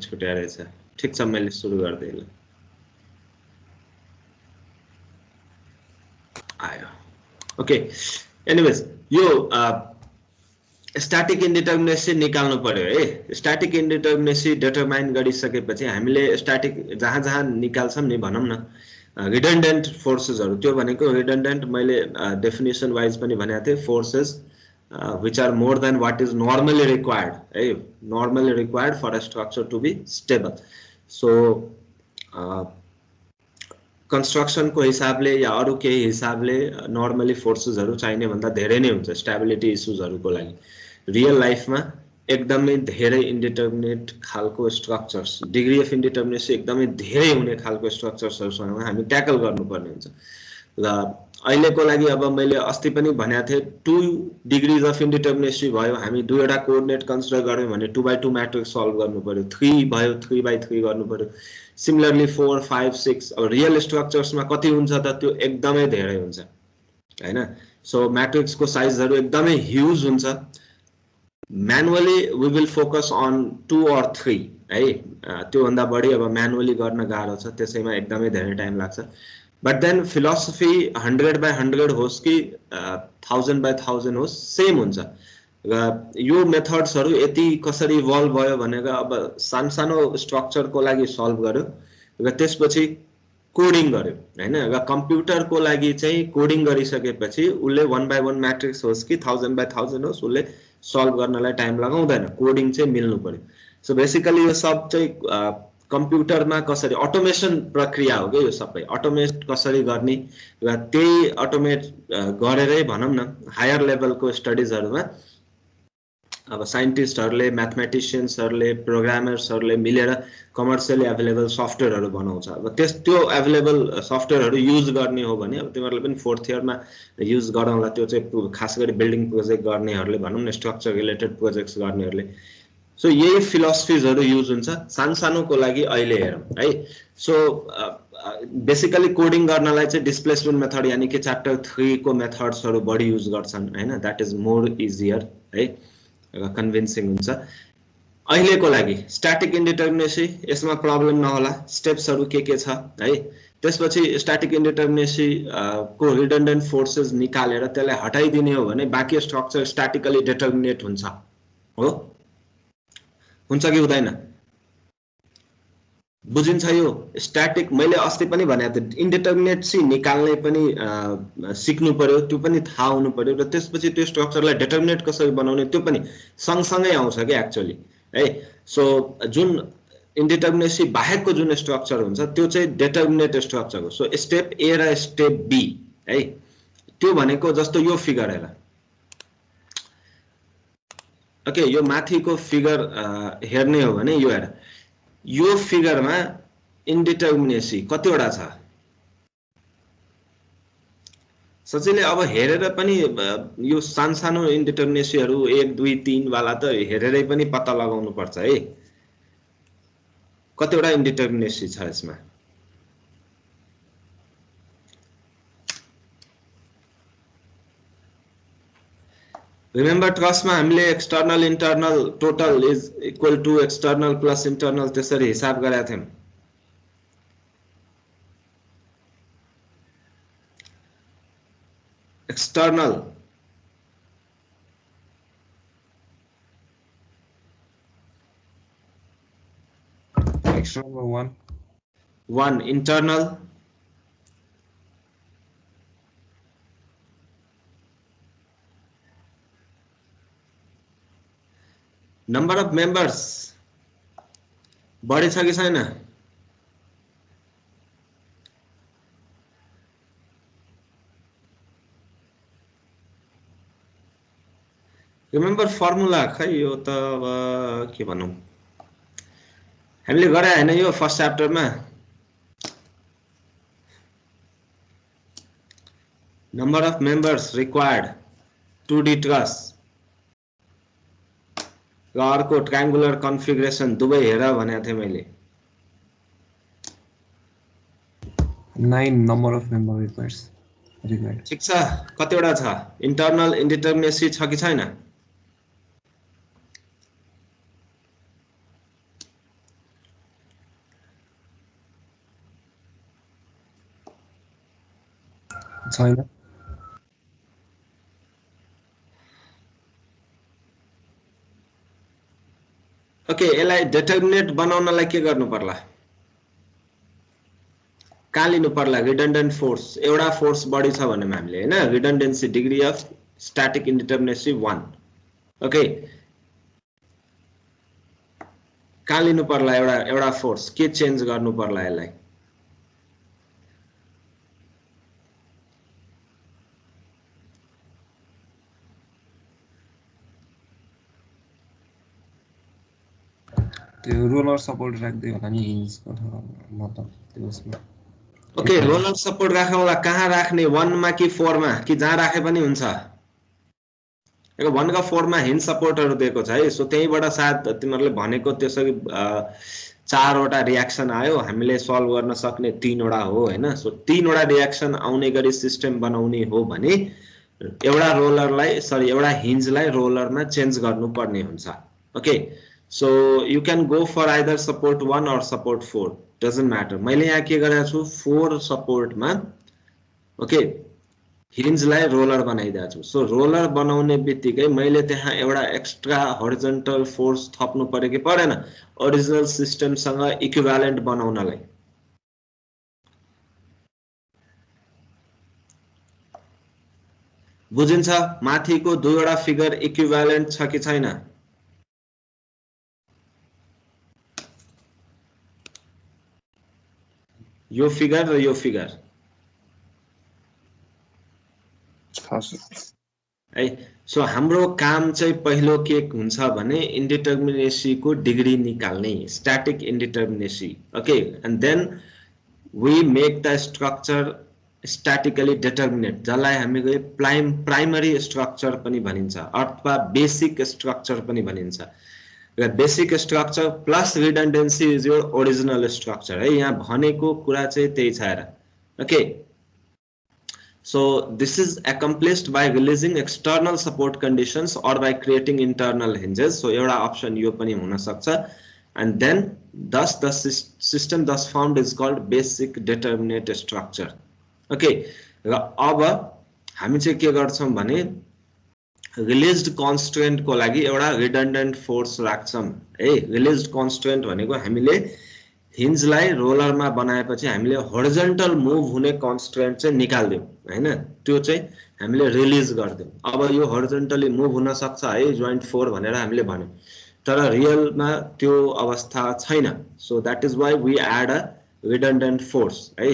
छुट्या रहेछ ठीक छ मैले सुरु गर्दै ल आयो ओके एनीवेज यो स्टैटिक इन्डिटर्मिनेसी निकाल्नु पर्यो है स्टैटिक इन्डिटर्मिनेसी डिटरमाइन गरिसकेपछि हामीले स्टैटिक जहाँ जहाँ निकाल्छौं नि भनौं न रिडन्डेन्ट फोर्सेसहरु त्यो भनेको रिडन्डेन्ट मैले डेफिनेसन वाइज पनि भनेको थिए forces which are more than what is normally required normally required for a structure to be stable so construction को हिसाबले या अरु केही हिसाबले नर्मली फोर्सेसहरु चाहिने भन्दा धेरै नै हुन्छ स्टेबिलिटी इश्यूजहरुको लागि रियल लाइफमा एकदमै धेरै इन्डिटर्मिनेट खालको स्ट्रक्चर्स डिग्री अफ इन्डिटर्मिनेसी एकदमै धेरै हुने खालको स्ट्रक्चर्सहरुसँग हामी ट्याकल गर्नुपर्ने हुन्छ र अहिलेको लागि अब मैले अस्ति पनि भनेको थिए 2 डिग्रीज अफ इन्डिटर्मिनेसी भयो हामी दुईवटा कोअर्डिनेट कन्सिडर गर्यौं भने 2x2 म्याट्रिक्स सल्भ गर्नु पर्यो 3 भयो 3x3 गर्नु पर्यो सिमिलरली 4 5 6 अब रियल स्ट्रक्चर्समा कति हुन्छ त त्यो एकदमै धेरै हुन्छ हैन सो म्याट्रिक्सको साइजहरु एकदमै ह्युज हुन्छ manually we will focus on 2 or 3 है त्यो भन्दा बढी अब म्यानुअली गर्न गाह्रो छ त्यसैमा एकदमै धेरै टाइम लाग्छ But then philosophy 100 by 100 होस् कि 1000 by 1000 होस् सेम हुन्छ र यो मेथड्सहरु यति कसरी इभल्भ भयो भनेर अब सानसानो स्ट्रक्चरको लागि सल्भ गर्यो र त्यसपछि कोडिङ गर्यो हैन र कम्प्युटरको लागि चाहिँ कोडिङ गरिसकेपछि उले 1 by 1 म्याट्रिक्स होस् कि 1000 by 1000 होस् उले सल्भ गर्नलाई टाइम लगाउँदैन कोडिङ चाहिँ मिल्नु पर्यो सो बेसिकली यो सब चाहिँ कम्प्युटरमा कसरी अटोमेसन प्रक्रिया हो के यो सबै अटोमेट कसरी गर्ने र त्यही अटोमेट गरेरै भनौं न हायर लेभलको स्टडीजहरुमा अब साइन्टिस्टहरुले म्याथमेटिशियन्सहरुले प्रोग्रामर्सहरुले मिलेर कमर्शियली अवेलेबल सफ्टवेयरहरु बनाउँछ अब त्यो अवेलेबल सफ्टवेयरहरु युज गर्ने हो भने अब तिमीहरुले पनि 4th इयरमा युज गराउँला त्यो चाहिँ खास गरी बिल्डिङ प्रोजेक्ट गर्नेहरुले भनौं न स्ट्रक्चर रिलेटेड प्रोजेक्ट्स गर्नेहरुले सो यही फिलोसफीजहरु युज हुन्छ सानसानोको लागि अहिले हेरौं है सो बेसिकली कोडिङ गर्नलाई चाहिँ डिस्प्लेसमेन्ट मेथड यानी कि च्याप्टर 3 को मेथड्सहरु बढी युज गर्छन् हैन दैट इज मोर इजियर है कन्भिन्सिङ हुन्छ अहिलेको लागि स्टैटिक इन्डिटर्मिनेसी यसमा प्रब्लम नहोला स्टेप्सहरु के छ है त्यसपछि स्टैटिक इन्डिटर्मिनेसी को रिडन्डेन्ट फोर्सेस निकालेर त्यसलाई हटाइदिने हो भने बाकी स्ट्रक्चर स्टैटिकली डिटर्मिनेट हुन्छ हो हुन्छ कि हुँदैन बुझिन्छ यो स्टैटिक मैले अस्ति पनि भनेको थिए इन्डिटर्मिनेसी निकाल्ने पनि सिक्नु पर्यो त्यो पनि थाहा हुनु पर्यो र त्यसपछि त्यो स्ट्रक्चरलाई डिटर्मिनेट कसरी बनाउने त्यो पनि सँगसँगै आउँछ के एक्चुअली है सो जुन इन्डिटर्मिनेसी बाहेकको जुन स्ट्रक्चर हुन्छ त्यो चाहिँ डिटर्मिनेट स्ट्रक्चर हो सो स्टेप ए र स्टेप बी है त्यो भनेको जस्तो यो फिगर हेर ओके यो माथिको फिगर हेर्ने हो भने यो हेर यो फिगरमा इन्डिटर्मिनेसी कतिवटा छ सजिलै अब हेरेर पनि यो सानसानो इन्डिटर्मिनेसीहरु 1 2 3 वाला त हेरेरै पनि पत्ता लगाउनु पर्छ है कतिवटा इन्डिटर्मिनेसी छ यसमा Remember ट्रस्टमा हामीले external internal total is equal to external plus internal त्यसरी हिसाब गरेका थियौं external external 1 internal number of members बढी छ कि छैन रिमेम्बर फर्मुला खै यो त अब के भनौं हामीले गरे हैन यो first च्याप्टरमा number of members required 2D truss र अर्को ट्रायंगुलर कन्फिगरेसन दुवै हेर भनेको थिए मैले 9 number of member required ठीक छ कतिवटा छ इन्टर्नल इन्डिटर्मिनेसी छ कि छैन छैन ओके यसलाई डिटर्मिनेट बनाउनलाई के गर्नु पर्ला कहाँ लिनु पर्ला रिडन्डेन्ट फोर्स एउटा फोर्स बढी छ भन्ने हामीले हैन रिडन्डेन्सी डिग्री अफ स्ट्याटिक इन्डिटर्मिनेसी 1 ओके कहाँ लिनु पर्ला एउटा फोर्स के चेन्ज गर्नु पर्ला यसलाई त्यो रोलर सपोर्ट राख्दै होला नि हिन्जको मतलब त्यो उसमा ओके रोलर सपोर्ट राखौँला कहाँ राख्ने 1 मा कि 4 मा कि जहाँ राखे पनि हुन्छ यो 1 का 4 मा हिन्ज सपोर्टहरु दिएको छ है सो त्यहीबाट सायद तिमीहरुले भनेको त्यसरी 4 वटा रिएक्सन आयो हामीले सल्भ गर्न सक्ने 3 वटा हो हैन सो 3 वटा रिएक्सन आउने गरी सिस्टम बनाउने हो भने एउटा रोलरलाई सरी एउटा हिन्जलाई रोलरमा चेन्ज गर्नु पर्ने हुन्छ okay So you can go for either support 1 or support 4 doesn't matter मैले यहाँ के गरेको छु 4 support मा ओके हिन्ज लाई रोलर बनाइदिएको छु सो रोलर बनाउने बित्तिकै मैले त्यहाँ एउटा एक्स्ट्रा हरिजन्टल फोर्स थप्नु पर्यो कि परेन ओरिजिनल सिस्टम सँग इक्विभ्यालेन्ट बनाउनलाई बुझिन्छ माथिको दुईवटा फिगर इक्विभ्यालेन्ट छ कि छैन यो फिगर र यो फिगर है सो हाम्रो काम चाहिँ पहिलो के हुन्छ भने इन्डिटर्मिनेसी को डिग्री निकाल्ने static indeterminacy okay and then we make the structure statically determinate जसलाई हामीले प्राइमरी स्ट्रक्चर पनि भनिन्छ अथवा बेसिक स्ट्रक्चर पनि भनिन्छ basic structure plus redundancy is your original structure है यहाँ भनेको कुरा चाहिँ त्यही छ र okay so this is accomplished by releasing external support conditions or by creating internal hinges so एउटा अप्सन यो पनि हुन सक्छ and then thus the system thus formed is called basic determinate structure okay र अब हामी चाहिँ के गर्छौं भने रिलिज्ड कन्स्ट्रेन्ट को लागि एउटा रिडन्डेन्ट फोर्स राख्छौं है रिलिज्ड कन्स्ट्रेन्ट भनेको हामीले हिन्जलाई रोलरमा बनाएपछि हामीले हरिजन्टल मुभ हुने कन्स्ट्रेन्ट चाहिँ निकाल्दियौ हैन त्यो चाहिँ हामीले रिलिज गर्दियौ अब यो हरिजन्टली मुभ हुन सक्छ है जोइन्ट 4 भनेर हामीले भन्यौ तर रियलमा त्यो अवस्था छैन so that is why we add a redundant force है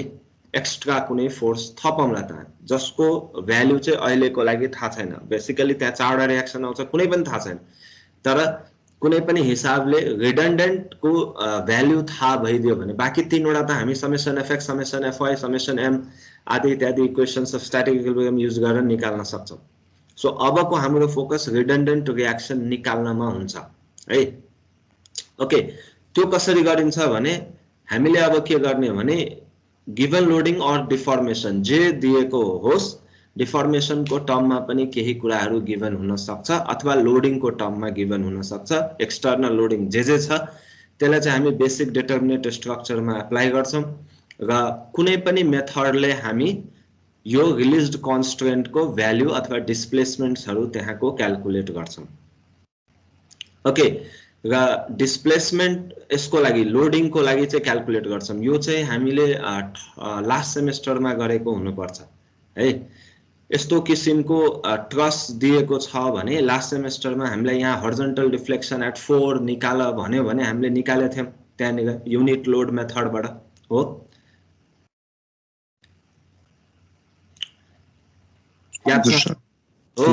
एक्स्ट्रा कुनै फोर्स थपौँला त जसको भ्यालु चाहिँ अहिलेको लागि थाहा छैन बेसिकली त्यहाँ चारवटा रिएक्सन आउँछ कुनै पनि थाहा छैन तर कुनै पनि हिसाबले रिडन्डेन्ट को भ्यालु थाहा भइदियो भने बाकी तीनवटा त हामी summation FX summation FY summation M आदि इत्यादि equations of static equilibrium use गरेर निकाल्न सक्छौं सो अबको हाम्रो फोकस रिडन्डेन्ट रिएक्सन निकाल्नमा हुन्छ है ओके त्यो कसरी गरिन्छ भने हामीले अब के गर्ने भने गिवन लोडिङ अर डिफर्मेसन जे दिएको होस् डिफर्मेसन को टर्ममा पनि केही कुराहरु गिवन हुन सक्छ अथवा लोडिङ को टर्ममा गिवन हुन सक्छ एक्सटर्नल लोडिङ जे छ त्यसलाई चाहिँ हामी बेसिक डिटर्मिनेट स्ट्रक्चरमा अप्लाई गर्छौं र कुनै पनि मेथडले हामी यो रिलिज्ड कन्स्ट्रेन्ट को भ्यालु अथवा डिस्प्लेसमेन्ट्सहरु त्यहाँको क्याल्कुलेट गर्छौं ओके र डिस्प्लेसमेन्ट यसको लागि लोडिङ को लागि चाहिँ क्याल्कुलेट गर्छौं यो चाहिँ हामीले लास्ट सेमेस्टरमा गरेको हुनुपर्छ है यस्तो किसिमको ट्रस दिएको छ भने लास्ट सेमेस्टरमा हामीलाई यहाँ हरिजन्टल डिफ्लेक्सन एट 4 निकाल भन्यो भने हामीले निकाले थियौं त्यहाँनिर युनिट लोड मेथडबाट हो याद छ हो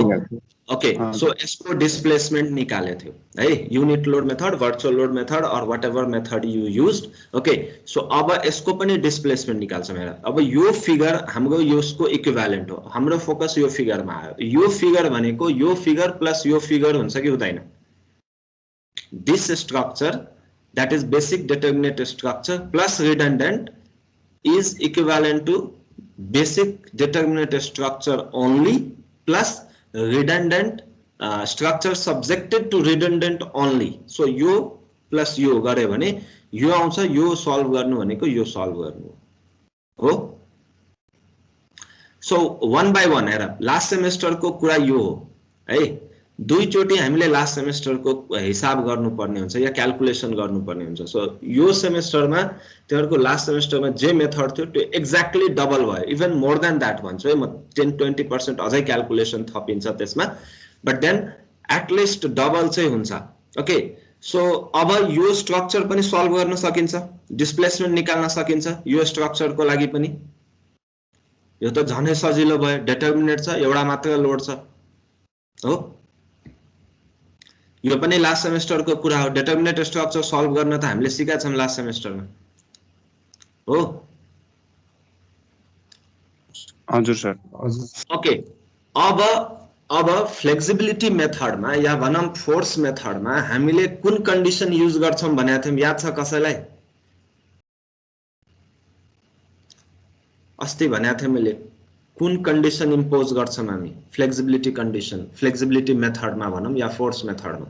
ओके सो यसको डिस्प्लेसमेन्ट निकाले थियो है unit load method virtual load method or whatever method you used okay so अब यसको पनि डिस्प्लेसमेन्ट निकाल्छौं हेर अब यो फिगर हाम्रो यसको इक्विभ्यालेन्ट हो हाम्रो फोकस यो फिगरमा आयो यो फिगर भनेको यो फिगर प्लस यो फिगर हुन्छ कि हुँदैन this structure that is basic determinate structure plus redundant is equivalent to basic determinate structure only plus redundant structure subjected to redundant only so यो प्लस यो गरे भने यो आउँछ यो सल्भ गर्नु भनेको यो सल्भ गर्नु हो सो वन बाई वन हेर लास्ट सेमेस्टरको कुरा यो हो है, दुईचोटि हामीले लास्ट सेमेस्टरको हिसाब गर्नुपर्ने हुन्छ या क्याल्कुलेसन गर्नुपर्ने हुन्छ। सो यो सेमेस्टरमा तिमीहरूको लास्ट सेमेस्टरमा जे मेथड थियो त्यो एक्ज्याक्टली डबल भयो, इभन मोर देन द्याट भन्छु है म, 10-20% अझै क्याल्कुलेसन थपिन्छ त्यसमा, बट देन एटलिस्ट डबल चाहिँ हुन्छ। ओके, सो अब यो स्ट्रक्चर पनि सल्भ गर्न सकिन्छ, डिस्प्लेसमेन्ट निकाल्न सकिन्छ यो स्ट्रक्चरको लागि पनि। यो त झनै सजिलो भयो, डिटर्मिनेन्ट छ, एउटा मात्र लोड छ हो। यो पनि लास्ट सेमेस्टरको कुरा हो, डिटर्मिनेन्ट स्ट्रक्चर सल्भ गर्न त हामीले सिकेका छौं लास्ट सेमेस्टरमा हो। हजुर सर। ओके, अब फ्लेक्सिबिलिटी मेथडमा या भनौं फोर्स मेथडमा हामीले कुन कन्डिसन युज गर्छौं भनेको थियौं, याद छ कसैलाई? अस्ति भनेको थिएँ मैले, कुन कन्डिसन इम्पोज गर्छौं हामी फ्लेक्सिबिलिटी कन्डिसन, फ्लेक्सिबिलिटी मेथडमा भनौं या फोर्स मेथडमा।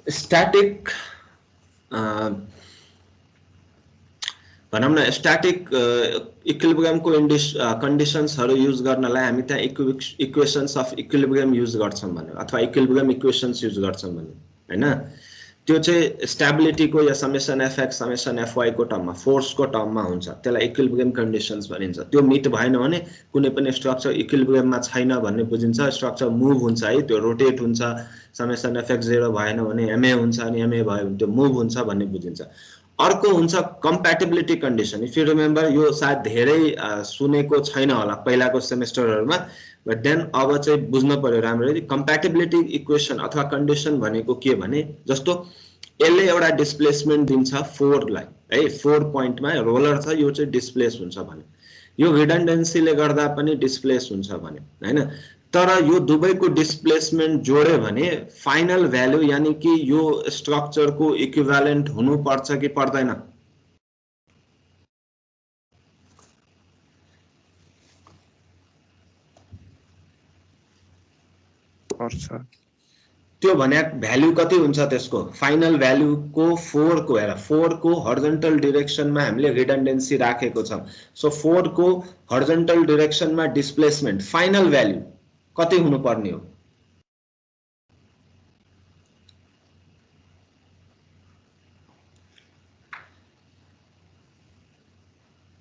स्टैटिक भनौं न स्टैटिक इक्विलिब्रियमको कन्डिसन्सहरु युज गर्नलाई हामी त्यहाँ इक्वेशन्स अफ इक्विलिब्रियम युज गर्छौं भन्यो, अथवा इक्विलिब्रियम इक्वेशन्स युज गर्छौं भन्यो हैन। त्यो चाहिँ स्टेबिलिटीको या समेसन एफएक्स समेसन एफवाई को टर्ममा, फोर्सको टर्ममा हुन्छ, त्यसलाई इक्विलिब्रियम कन्डिसन्स भनिन्छ। त्यो मिट भएन भने कुनै पनि स्ट्रक्चर इक्विलिब्रियममा छैन भन्ने बुझिन्छ, स्ट्रक्चर मुभ हुन्छ है, त्यो रोटेट हुन्छ, समेसन एफएक्स 0 भएन भने एमए हुन्छ, अनि एमए भयो भने त्यो मुभ हुन्छ भन्ने बुझिन्छ। अर्को हुन्छ कम्प्याटिबिलिटी कन्डिसन। इफ यु रिमेम्बर, यो सायद धेरै सुनेको छैन होला पहिलाको सेमेस्टरहरुमा, बट देन अब चाहिँ बुझ्न पर्यो राम्ररी। कम्प्याटिबिलिटी इक्वेसन अथवा कन्डिसन भनेको के भने, जस्तो यसले एउटा डिस्प्लेसमेन्ट दिन्छ 4 लाई है, 4 पोइन्टमा रोलर छ, यो चाहिँ डिस्प्लेस हुन्छ भने, यो रिडन्डेन्सीले गर्दा पनि डिस्प्लेस हुन्छ भने हैन। तर यो दुवैको डिस्प्लेसमेन्ट जोड्यो भने फाइनल भ्यालु यानी कि यो स्ट्रक्चरको इक्विभ्यालेन्ट हुनु पर्छ कि पर्दैन? पर्छ। त्यो भने भ्यालु कति हुन्छ त्यसको? फाइनल भ्यालुको 4 को हेर, 4 को हर्जन्टल डाइरेक्सनमा हामीले रिडन्डेन्सी राखेको छ। सो 4 को हर्जन्टल डाइरेक्सनमा डिस्प्लेसमेन्ट फाइनल भ्यालु कति हुनु पर्ने हो?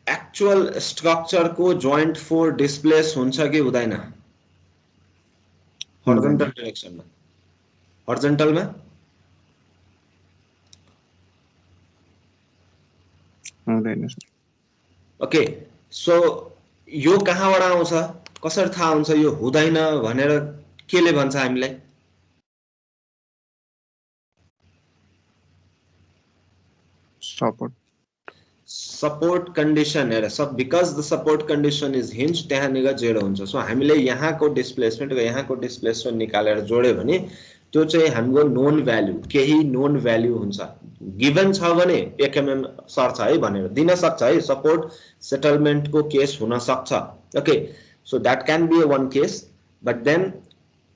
एक्चुअल स्ट्रक्चरको जोइन्ट फोर्स डिस्प्लेस हुन्छ कि हुँदैन हर्जन्टल डाइरेक्सनमा? हर्जन्टलमा हुँदैन। ओके, सो यो कहाँबाट आउँछ, कसरी थाहा हुन्छ यो हुँदैन भनेर? केले भन्छ हामीलाई? सपोर्ट कन्डिसन हेर, सब because the support condition is hinge, त्यहाँनिर 0 हुन्छ। सो हामीले यहाँको डिस्प्लेसमेन्ट र यहाँको डिस्प्लेसमेन्ट निकालेर जोड्यो भने त्यो चाहिँ हाम्रो नोन भ्यालु, केही नोन भ्यालु हुन्छ। गिभन छ भने 1 mm सर्छ है भनेर दिन सक्छ है, सपोर्ट सेटलमेन्टको केस हुन सक्छ। Okay, so that can be one case, but then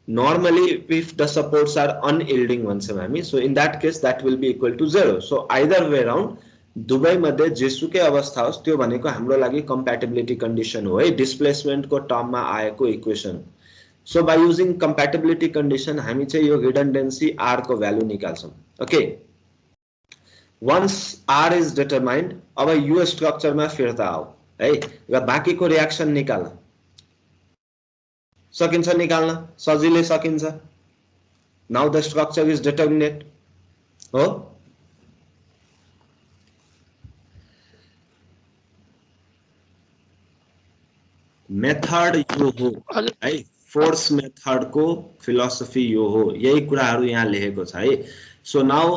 normally if the supports are unyielding भन्छौं हामी, so in that case that will be equal to 0. so either way around दुवै मध्ये जेसुकै अवस्था होस् त्यो भनेको हाम्रो लागि कम्प्याटिबिलिटी कन्डिसन हो है, डिस्प्लेसमेन्ट को टर्ममा आएको equation. So by using compatibility condition हामी चाहिँ यो रिडन्डेन्सी r को भ्यालु निकाल्छौं। Okay, once r is determined, अब यो स्ट्रक्चरमा फिर्ता आओ है र बाँकीको रियाक्सन निकाल्न सकिन्छ, निकाल्न सजिलै सकिन्छ। Now the structure is determinate हो। मेथड यो हो है, फोर्स मेथड को फिलोसफी यो हो, यही कुराहरु यहाँ लेखेको छ है। So now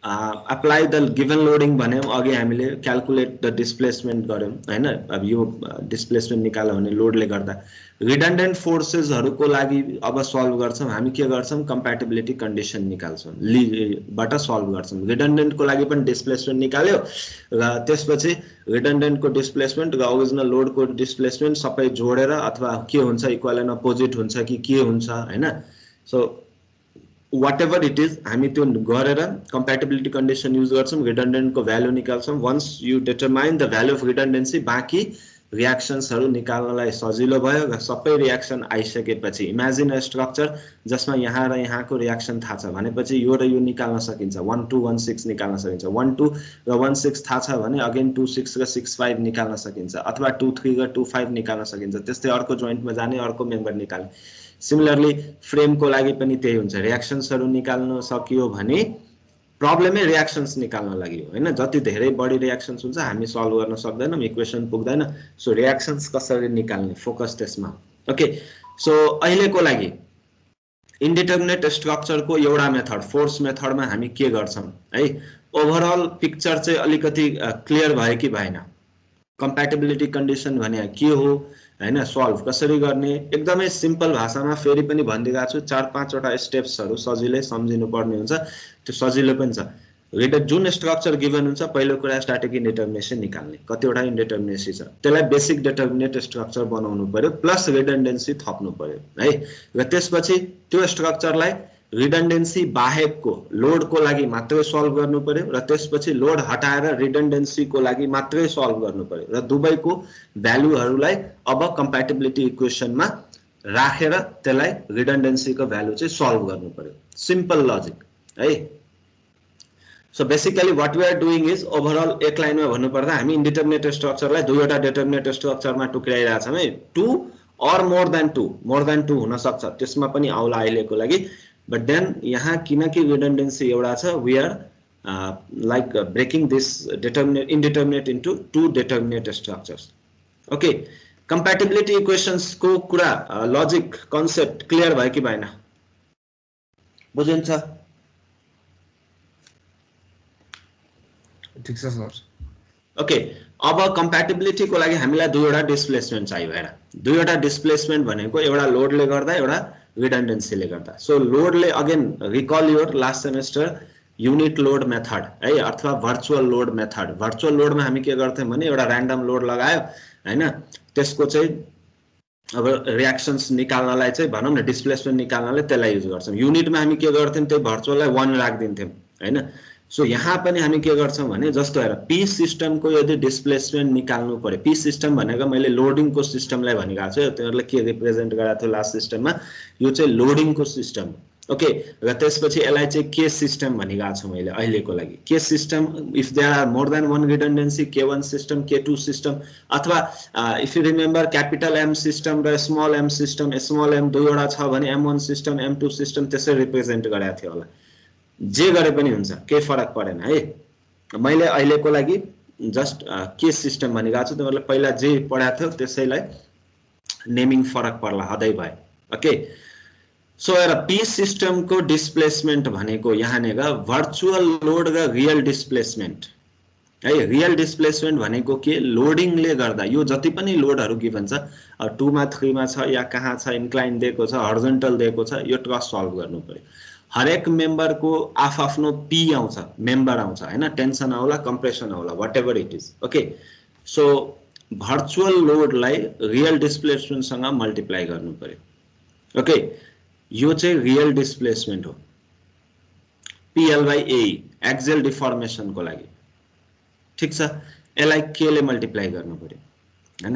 apply the given loading भन्यौं, अघि हामीले क्याल्कुलेट द डिस्प्लेसमेन्ट गर्यौं हैन। अब यो डिस्प्लेसमेन्ट निकाल्यो भने लोडले गर्दा रिडन्डेन्ट फोर्सेसहरुको लागि अब सल्भ गर्छौं हामी, के गर्छौं? कम्प्याटिबिलिटी कन्डिसन निकाल्छौं, बाट सल्भ गर्छौं। रिडन्डेन्टको लागि पनि डिस्प्लेसमेन्ट निकाल्यो र त्यसपछि रिडन्डेन्टको डिस्प्लेसमेन्ट र ओरिजिनल लोडको डिस्प्लेसमेन्ट सबै जोडेर, अथवा के हुन्छ इक्वल एन्ड अपोजिट हुन्छ कि के हुन्छ हैन। सो whatever it is हामी त्यो गरेर compatibility condition use गर्छौं redundant को value निकाल्छौं once you determine the value of redundancy बाँकी reactions हरु निकाल्नलाई सजिलो भयो र सबै reaction आइसकेपछि imagine a structure जसमा यहाँ र यहाँको reaction थाहा छ भनेपछि यो र यो निकाल्न सकिन्छ 1 2 1 6 निकाल्न सकिन्छ 1 2 र 1 6 थाहा छ भने अगेन 2 6 र 6 5 निकाल्न सकिन्छ अथवा 2 3 र 2 5 निकाल्न सकिन्छ त्यस्तै अर्को जोइन्टमा जाने अर्को मेम्बर निकाल्ने सिमिलरली फ्रेम को लागि पनि त्यही हुन्छ रिएक्सन्स हरु निकाल्न सकियो भने प्रब्लमै रिएक्सन्स निकाल्न लागि हो हैन जति धेरै बढी रिएक्सन्स हुन्छ हामी सल्भ गर्न सक्दैनौं इक्वेसन पुग्दैन सो रिएक्सन्स कसरी निकाल्ने फोकस त्यसमा ओके सो अहिलेको लागि इन्डिटरमिनेट स्ट्रक्चर को एउटा मेथड फोर्स मेथडमा हामी के गर्छौं है ओभरअल पिक्चर चाहिँ अलिकति क्लियर भयो कि भएन कम्प्याटिबिलिटी कन्डिसन भने के हो हैन सल्भ कसरी गर्ने एकदमै सिम्पल भाषामा फेरि पनि भन्दिगा छु 4-5 वटा स्टेप्सहरु सजिलै सम्झिनु पर्ने हुन्छ त्यो सजिलो पनि छ जुन स्ट्रक्चर गिवन हुन्छ पहिलो कुरा स्ट्याटिक इन्डिटरमिनेसन निकाल्ने कतिवटा इन्डिटरमिनेसी छ त्यसलाई बेसिक डिटरमिनेट स्ट्रक्चर बनाउनु पर्यो प्लस रिडन्डेन्सी थप्नु पर्यो है र त्यसपछि त्यो स्ट्रक्चरलाई रिडन्डेन्सी बाहेकको लोड को लागि मात्रै सल्भ गर्नु पर्यो र त्यसपछि लोड हटाएर रिडन्डेन्सी को लागि मात्रै सल्भ गर्नु पर्यो र दुवैको भ्यालुहरुलाई अब कम्प्याटिबिलिटी इक्वेसनमा राखेर त्यसलाई रिडन्डेन्सी को भ्यालु चाहिँ सल्भ गर्नु पर्यो सिम्पल लजिक है so basically what we are doing is overall एक लाइनमा भन्नु पर्दा हामी इन्डिटरमिनेट स्ट्रक्चरलाई दुईवटा डिटरमिनेट स्ट्रक्चरमा टुक्राइरा छौं है 2 or more than 2 हुन सक्छ त्यसमा पनि आउला अहिलेको लागि But then यहाँ किनकि redundancy एउटा छ we are like breaking this indeterminate into two determinate structures. Okay, compatibility equations को कुरा logic concept clear भयो कि भएन बुझिन्छ ठीक छ सर ओके अब compatibility को लागि हामीलाई दुईवटा डिस्प्लेसमेन्ट चाहियो हेर दुईवटा डिस्प्लेसमेन्ट भनेको एउटा लोडले गर्दा एउटा redundancy ले गर्दा सो लोड ले again recall your last semester unit load method है अथवा virtual load method virtual load मा हामी के गर्थ्यौं भने एउटा र्यान्डम लोड लगायो हैन त्यसको चाहिँ अब रिएक्सन्स निकाल्नलाई चाहिँ भनौं न डिस्प्लेसमेन्ट निकाल्नलाई त्यसलाई युज गर्छौं युनिट मा हामी के गर्थ्यौं त्यही भर्चुअललाई 1 राख्दिन्थ्यौं हैन सो यहाँ पनि हामी के गर्छौं भने जस्तो हेर पी सिस्टम को यदि डिस्प्लेसमेन्ट निकाल्नु पर्यो पी सिस्टम भनेको मैले लोडिङ को सिस्टमलाई भनिरहेको छु त्यसले के रिप्रेजेन्ट गराएको थियो लास्ट सिस्टममा यो चाहिँ लोडिङ को सिस्टम ओके र त्यसपछि यसलाई चाहिँ के सिस्टम भनिरहेको छु मैले अहिलेको लागि के system if there are more than one redundancy के1 सिस्टम के2 सिस्टम अथवा if you remember capital M system र small m system small m दुईवटा छ भने m1 सिस्टम m2 सिस्टम त्यसै रिप्रेजेन्ट गराएको थियो होला जे गरे पनि हुन्छ के फरक परेन है मैले अहिलेको लागि जस्ट के सिस्टम भनिरहेको छु तिमीहरुले पहिला जे पढाएको थियो त्यसैलाई नेमिङ फरक पर्ला हदै भए ओके सो हेर पी सिस्टम को डिस्प्लेसमेन्ट भनेको यहाँ नेगा भर्चुअल लोड र रियल डिस्प्लेसमेन्ट है रियल डिस्प्लेसमेन्ट भनेको के लोडिङ ले गर्दा यो जति पनि लोडहरु गिभन छ 2 मा 3 मा छ या कहाँ छ इन्क्लाइन दिएको छ हरिजोन्टल दिएको छ यो क्रस सल्भ गर्नु पर्यो हरेक मेम्बर को आफ्नो पी आउँछ मेम्बर आउँछ हैन टेन्सन आउला कम्प्रेसन आउला whatever it is okay so virtual load लाई रियल डिस्प्लेसमेन्ट सँग मल्टिप्लाई गर्नु पर्यो ओके यो चाहिँ रियल डिस्प्लेसमेन्ट हो PL/A एक्सियल डिफर्मेसन को लागि ठीक छ यसलाई के ले मल्टिप्लाई गर्नु पर्यो हैन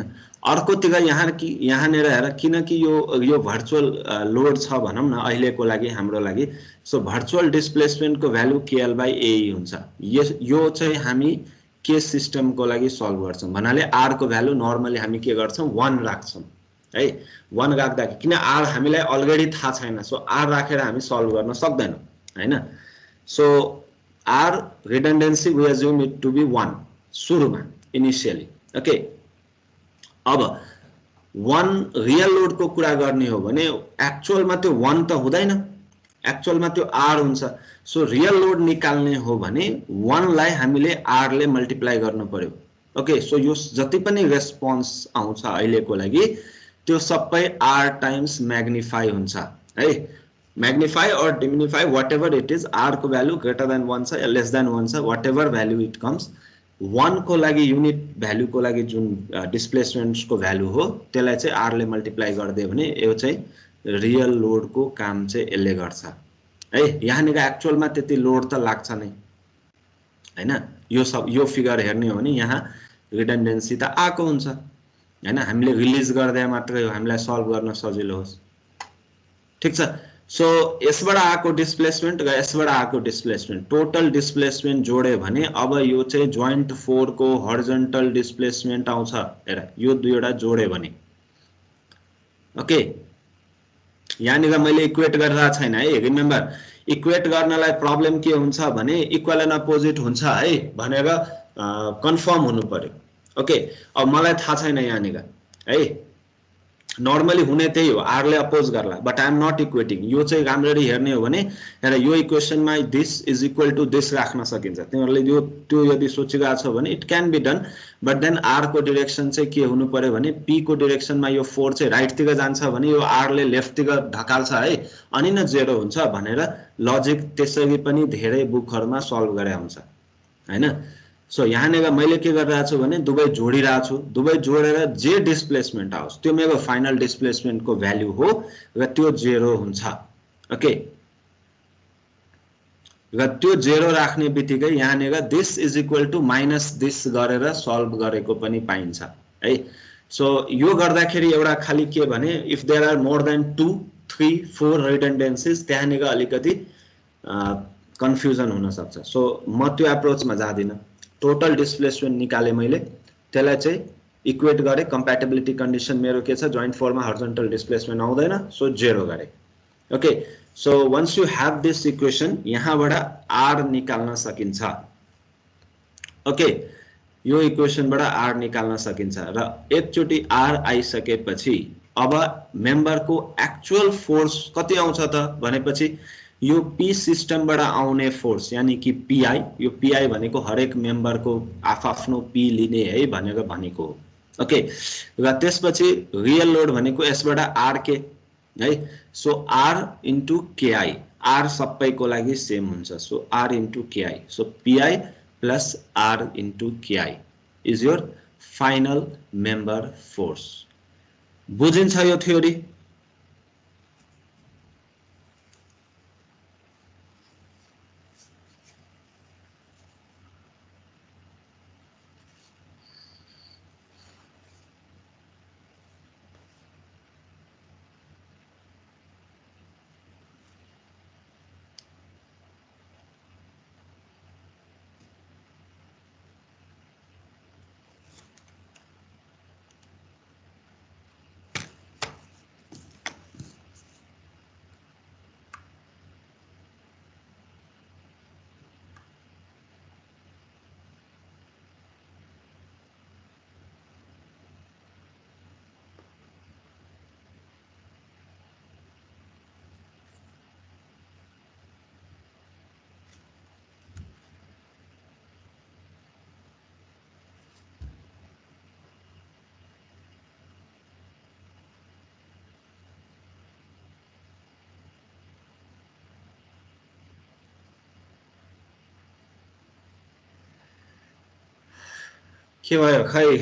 अर्कोतिर यहाँ नेर हेर किनकि यो भर्चुअल लोड छ भनौं न अहिलेको लागि हाम्रो लागि सो भर्चुअल डिस्प्लेसमेन्ट को भ्यालु KL/A हुन्छ यो चाहिँ हामी के सिस्टम को लागि सल्भ गर्छौं भन्नाले R को भ्यालु नर्मली हामी के गर्छौं 1 राख्छौं है 1 राख्दा किन R हामीलाई अलरेडी थाहा छैन सो R राखेर हामी सल्भ गर्न सक्दैनौं हैन so R redundancy we assume it to be 1 सुरुमा इनिशियली ओके अब 1 रियल लोड को कुरा गर्ने हो भने एक्चुअल मा त्यो 1 त हुँदैन एक्चुअल मा त्यो R हुन्छ सो रियल लोड निकाल्ने हो भने 1 लाई हामीले R ले मल्टिप्लाई गर्नु पर्यो ओके सो यो जति पनि रेस्पोन्स आउँछ अहिलेको लागि त्यो सबै R टाइम्स म्याग्निफाई हुन्छ है म्याग्निफाई और डिमिनिफाई व्हाटएभर इट इज R को भ्यालु ग्रेटर देन 1 छ या लेस देन 1 छ व्हाटएभर भ्यालु इट कम्स 1 को लागि युनिट भ्यालु को लागि जुन डिस्प्लेसमेन्ट्स को भ्यालु हो त्यसलाई चाहिँ R ले मल्टिप्लाई गर्दियो भने यो चाहिँ रियल लोड को काम चाहिँ यसले गर्छ है। यहाँनिर एक्चुअलमा त्यति लोड त लाग्छ नै हैन। यो फिगर हेर्ने हो भने यहाँ रिडन्डेन्सी त आएको हुन्छ हैन। हामीले रिलिज गर्दा मात्रै हो हामीलाई सल्भ गर्न सजिलो होस्। ठीक छ। सो यसबाट आएको डिस्प्लेसमेन्ट र यसबाट आएको डिस्प्लेसमेन्ट टोटल डिस्प्लेसमेन्ट जोड्यो भने अब यो चाहिँ जोइन्ट 4 को हरिजन्टल डिस्प्लेसमेन्ट आउँछ। हेर यो दुईवटा जोड्यो भने ओके। यहाँनिर मैले इक्वेट गरिरहेको छैन है। रिमेम्बर इक्वेट गर्नलाई प्रब्लम के हुन्छ भने इक्वल एन्ड अपोजिट हुन्छ है भनेर कन्फर्म हुनु पर्यो। ओके अब मलाई थाहा छैन यहाँनिर है नर्मली हुने त्यही हो आरले अपोज गर्ला but I am not equating. यो चाहिँ राम्ररी हेर्ने हो भने हेर यो इक्वेसनमा this is equal to this राख्न सकिन्छ। तिमीहरूले यो त्यो यदि सोचिरहेको छ भने it can be done but then R को डिरेक्सन चाहिँ के हुनु पर्यो भने पी को डिरेक्सनमा यो 4 चाहिँ राइटतिर जान्छ भने यो आरले लेफ्टतिर ढकाल्छ है अनि न 0 हुन्छ भनेर लजिक त्यसरी पनि धेरै बुकहरुमा सल्भ गरे हुन्छ हैन। सो यहाँनिर मैले के गरिरहेको छु भने दुवै जोडिरहेको छु। दुवै जोडेर जे डिस्प्लेसमेन्ट आओस् त्यो मेरो फाइनल डिस्प्लेसमेन्टको भ्यालु हो र त्यो 0 हुन्छ। ओके र त्यो 0 राख्ने बित्तिकै यहाँनिर this is equal to minus this गरेर सल्भ गरेको पनि पाइन्छ है। सो यो गर्दाखेरि एउटा खाली के भने if there are more than 2 3 4 redundancies त्यहाँनिर अलिकति कन्फ्युजन हुन सक्छ। सो म त्यो एप्रोचमा जादिन। टोटल डिस्प्लेसमेन्ट निकाले मैले त्यसलाई चाहिँ इक्वेट गरे कम्प्याटिबिलिटी कन्डिसन मेरो के छ जोइन्ट 4 मा हरिजन्टल डिस्प्लेसमेन्ट आउँदैन सो 0 गरे। Okay so once you have this equation यहाँबाट आर निकाल्न सकिन्छ। ओके यो इक्वेसनबाट आर निकाल्न सकिन्छ र एकचोटी आर आइसकेपछि अब मेम्बरको एक्चुअल फोर्स कति आउँछ त भनेपछि यो पी सिस्टमबाट आउने फोर्स यानी कि पीआई यो पीआई भनेको हरेक मेम्बरको आफ्नो पी लिने है भनेर भनेको हो। ओके र त्यसपछि रियल लोड भनेको यसबाट आर के है। So R into K I R सबैको लागि सेम हुन्छ। So R into K I so P I plus R into K I is your final member force. बुझिन्छ यो थ्योरी? के भयो खै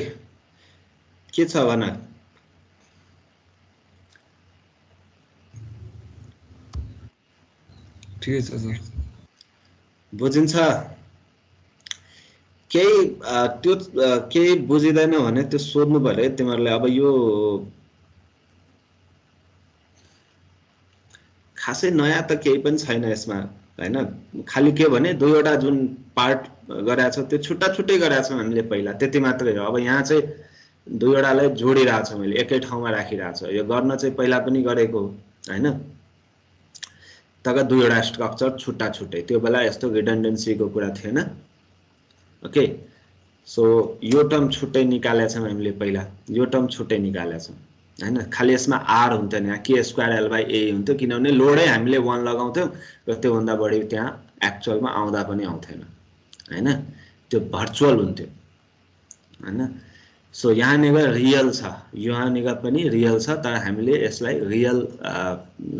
के छ भन? ठिकै छ सर। बुझिन्छ? केही त्यो केही बुझिदैन भने त्यो सोध्नु पर्यो है तिमीहरूले। अब यो खासै नयाँ त केही पनि छैन यसमा हैन। खाली के भने दुईवटा जुन पार्ट गरेछ त्यो छुट्टा छुट्टै गरेछ हामीले पहिला त्यति मात्रै हो। अब यहाँ चाहिँ दुईवटालाई जोडिरहेको छ मैले एकै ठाउँमा राखिरहेको छ। यो गर्न चाहिँ पहिला पनि गरेको हैन तर दुईवटा स्ट्रक्चर छुट्टा छुट्टै। त्यो बेला यस्तो रिडन्डेन्सीको कुरा थिएन। ओके सो यो टर्म छुट्टै निकालेछौँ हामीले पहिला यो टर्म छुट्टै निकालेछौँ हैन। खाली यसमा आर हुन्थ्यो नि के स्क्वायर एल बाई ए हुन्थ्यो किनभने लोडै हामीले 1 लगाउँथ्यौँ र त्योभन्दा बढी त्यहाँ एक्चुअलमा आउँदा पनि आउँथेन हैन। त्यो भर्चुअल हुन्थ्यो हैन। सो यहाँनिर रियल छ यहाँनिर पनि रियल छ तर हामीले यसलाई रियल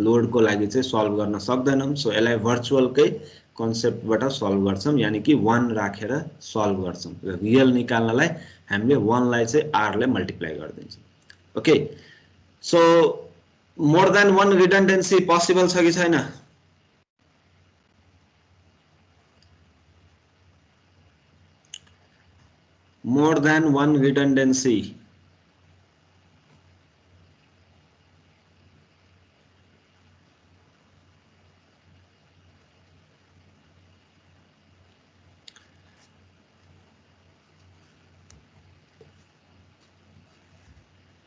लोडको लागि चाहिँ सल्भ गर्न सक्दैनौँ। सो यसलाई भर्चुअलकै कन्सेप्टबाट सल्भ गर्छौँ यानी कि 1 राखेर सल्भ गर्छौँ र रियल निकाल्नलाई हामीले 1 लाई चाहिँ आर ले मल्टिप्लाई गरिदिन्छौँ। Okay so more than 1 redundancy possible छ कि छैन? more than one redundancy.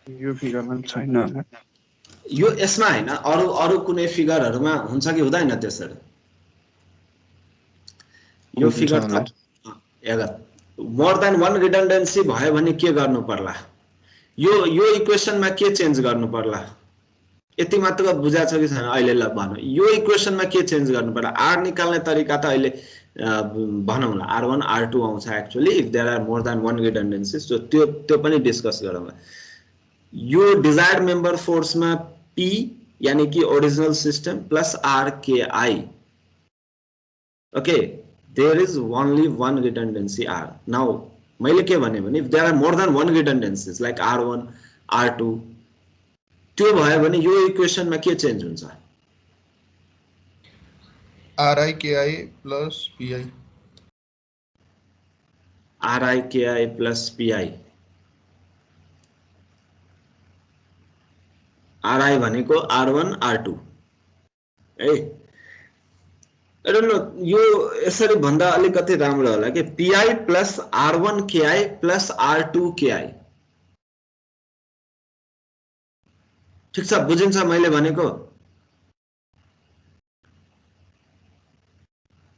यो फिगरमा छैन होला। यो यसमा हैन, अरु अरु कुनै फिगरहरुमा हुन्छ कि हुँदैन त्यसरी? यो हुन्छ फिगर होला। हेर, मोर देन वन रिडन्डेन्सी भयो भने के गर्नु पर्ला? यो इक्वेसनमा के चेन्ज गर्नु पर्ला? यति मात्र बुझा छ कि छैन अहिले? ल भन, यो इक्वेसनमा के चेन्ज गर्नु पर्ला? आर निकाल्ने तरिका त अहिले भनौँला R1 R2 आउँछ actually if there are more than one redundancies. So त्यो पनि डिस्कस गरौँला। यो डिजायर्ड मेम्बर फोर्समा P यानी कि original system plus RKI, okay, there is only one redundancy R. Now मैले के भने if there are more than one redundancies like R1 R2, त्यो भयो भने यो इक्वेसनमा के चेन्ज हुन्छ? RIKI plus PI. RIKI plus PI. RI भनेको R1 R2 है। I don't know, यो यसरी भन्दा अलिकति राम्रो होला कि PI plus R1 KI plus R2 KI। ठीक छ, बुझिन्छ मैले भनेको?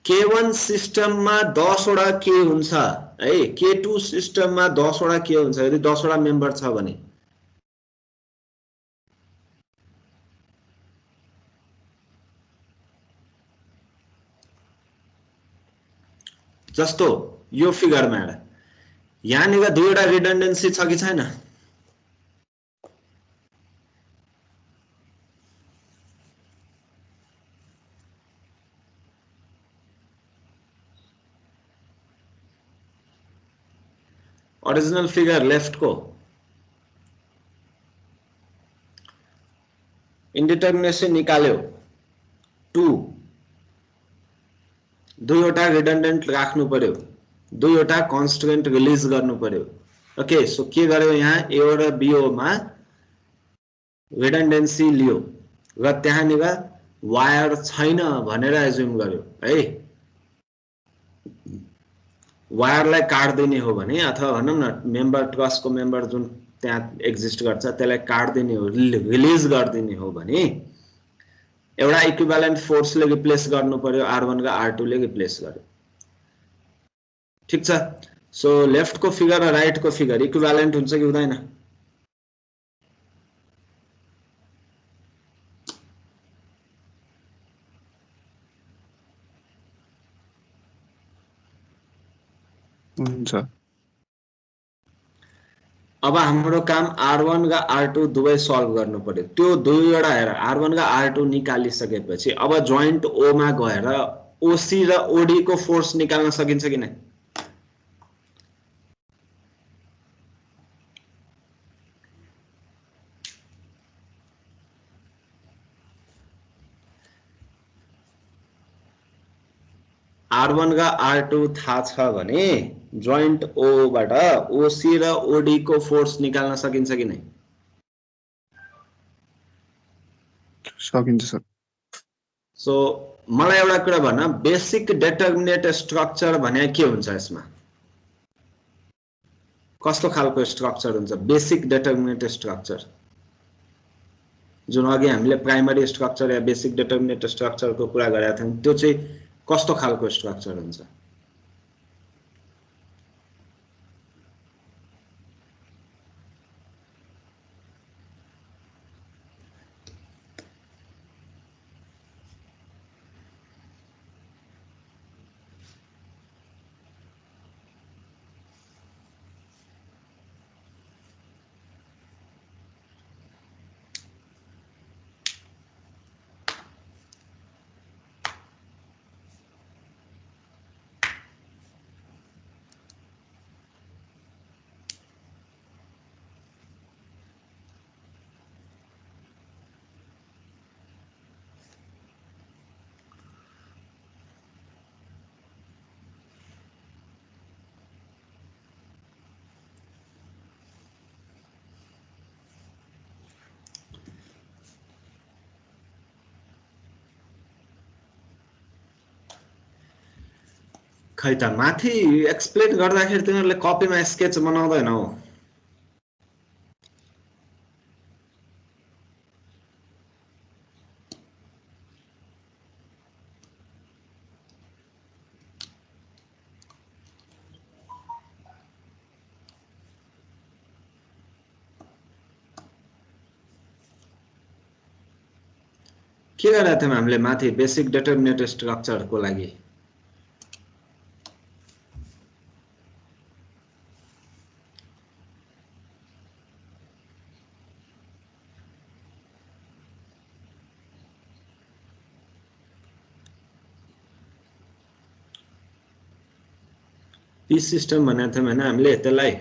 K1 सिस्टममा 10 वटा K हुन्छ है, K2 सिस्टममा 10 वटा K हुन्छ यदि 10 वटा मेम्बर छ भने। जस्तो यो फिगरमा हेर, यहाँनिर दुईवटा रिडन्डेन्सी छ कि छैन? ओरिजिनल फिगर लेफ्ट को इन्डिटरमिनेसी निकाल्यो 2, दुईवटा रिडन्डेन्ट राख्नु पर्यो, दुईवटा कन्स्ट्रेन्ट रिलिज गर्नु पर्यो। ओके, सो के गर्यो यहाँ A र B मा रिडन्डेन्सी लियो र त्यहाँनिर वायर छैन भनेर एज्युम गर्यो है। वायरलाई काट्दिने हो भने अथवा भनौं न मेम्बर ट्रसको मेम्बर जुन त्यहाँ एक्जिस्ट गर्छ त्यसलाई काट्दिने हो, रिलिज गर्दिने हो भने एउटा इक्विभ्यालेन्ट फोर्सले रिप्लेस गर्नु पर्यो, R1 र R2 ले रिप्लेस गर्यो। ठीक छ, सो लेफ्ट को फिगर र राइट को फिगर इक्विभ्यालेन्ट हुन्छ कि हुँदैन? हुन्छ। अब हाम्रो काम R1 र R2 दुवै सल्भ गर्नु पर्यो। त्यो दुईवटा हेर R1 र R2 निकालिसकेपछि अब जोइन्ट O मा गएर OC र OD को फोर्स निकाल्न सकिन्छ कि नै? R1 र R2 थाहा छ भने जोइन्ट O बाट OC र OD को फोर्स निकाल्न सकिन्छ कि नै? सकिन्छ सर। सो मलाई एउटा कुरा भन्न, बेसिक डेटर्मिनेट स्ट्रक्चर भने के हुन्छ यसमा? कस्तो खालको स्ट्रक्चर हुन्छ बेसिक डेटर्मिनेट स्ट्रक्चर? जुन अघि हामीले प्राइमरी स्ट्रक्चर या बेसिक डेटर्मिनेट स्ट्रक्चरको कुरा गरेका थियौं, त्यो चाहिँ कस्तो खालको स्ट्रक्चर हुन्छ? खै त माथि एक्सप्लेन गर्दाखेरि तिमीहरूले कपीमा स्केच बनाउँदैनौ। के गरेका थियौँ हामीले माथि बेसिक डिटर्मिनेट स्ट्रक्चरको लागि? पी सिस्टम भनेको थियौँ होइन हामीले त्यसलाई।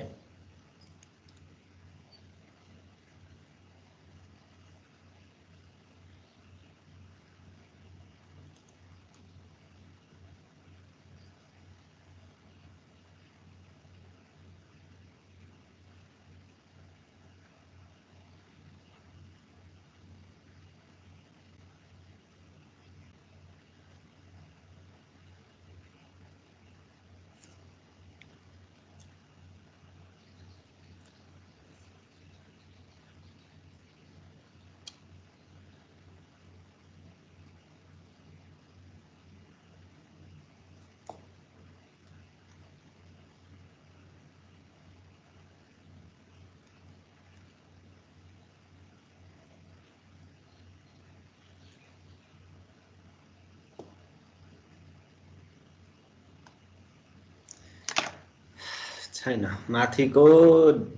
छैन माथिको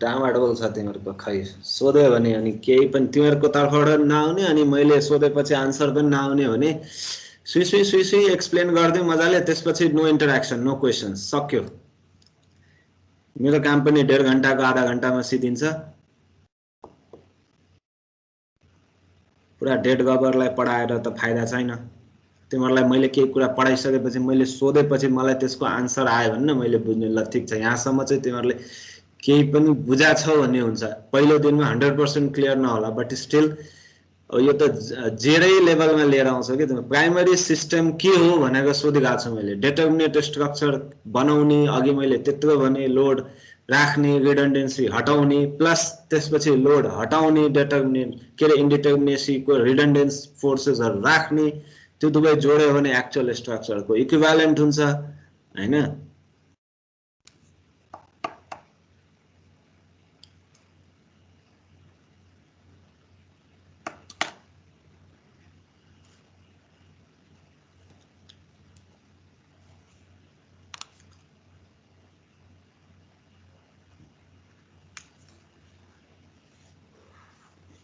डामाडोल छ तिमीहरूको। खै सोध्यो भने अनि केही पनि तिमीहरूको तर्फबाट नआउने अनि मैले सोधेपछि आन्सर पनि नआउने भने सुई सुई एक्सप्लेन गरिदिउँ मजाले, त्यसपछि नो इन्टरेक्सन नो क्वेसन, सक्यो। मेरो काम पनि 1.5 घण्टाको आधा घण्टामा सिद्धिन्छ। पुरा डेड गबरलाई पढाएर त फाइदा छैन। तिमीहरूलाई मैले केही कुरा पढाइसकेपछि मैले सोधेपछि मलाई त्यसको आन्सर आयो भने न मैले बुझ्ने ल ठिक छ यहाँसम्म चाहिँ तिमीहरूले केही पनि बुझा छ भन्ने हुन्छ। पहिलो दिनमा 100% क्लियर नहोला बट स्टिल यो त जेरै लेभलमा लिएर आउँछ कि तिमी। प्राइमरी सिस्टम के हो भनेको सोधिरहेको छु मैले। डिटर्मिनेट स्ट्रक्चर बनाउने अघि मैले त्यत्रो भने लोड राख्ने, रिडन्डेन्सी हटाउने, प्लस त्यसपछि लोड हटाउने, डिटर्मिनेट के अरे इन्डिटर्मिनेसीको रिडन्डेन्स फोर्सेसहरू राख्ने, त्यो दुवै जोड्यो भने एक्चुअल स्ट्रक्चरको इक्विभ्यालेन्ट हुन्छ हैन।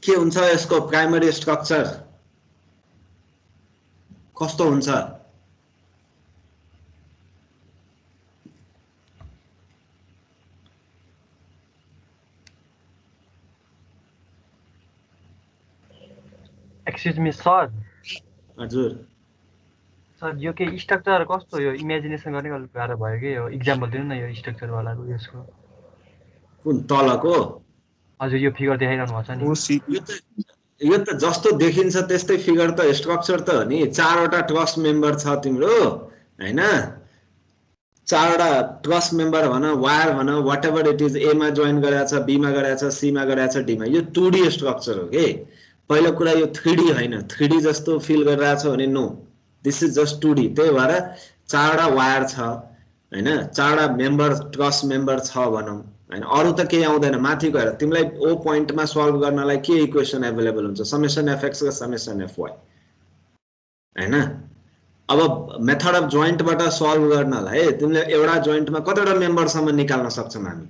के हुन्छ यसको प्राइमरी स्ट्रक्चर कस्तो हुन्छ? Excuse me sir. हजुर सर यो के स्ट्रक्चर कस्तो, यो इमेजिनेसन गर्ने अलिक गाह्रो भयो कि, यो इक्जाम्पल दिनु न यो स्ट्रक्चर वालाको यसको। कुन तलको? हजुर यो फिगर देखाइरहनु भएको छ नि। यो त जस्तो देखिन्छ त्यस्तै फिगर त स्ट्रक्चर त हो नि। 4वटा ट्रस मेम्बर छ तिम्रो हैन, 4वटा ट्रस मेम्बर भन, वायर भन, वाट एभर इट इज, ए मा जोइन गरेको छ, बी मा गरेको छ, सी मा गरेको छ, डी मा। यो 2D स्ट्रक्चर हो के। पहिलो कुरा यो 3D हैन, 3D जस्तो फिल गरिरहेको छ भने no, this is just 2D। त्यही भएर 4वटा वायर छ हैन, 4वटा मेम्बर ट्रस मेम्बर छ भनौं हैन। अरु त केही आउँदैन। माथि गएर तिमीलाई ओ पोइन्टमा सल्भ गर्नलाई के इक्वेसन अवेलेबल हुन्छ? समेसन एफएक्स र समेसन एफवाई हैन। अब मेथड अफ जोइन्टबाट सल्भ गर्नलाई तिमीले एउटा जोइन्टमा कतिवटा मेम्बरसम्म निकाल्न सक्छौं हामी?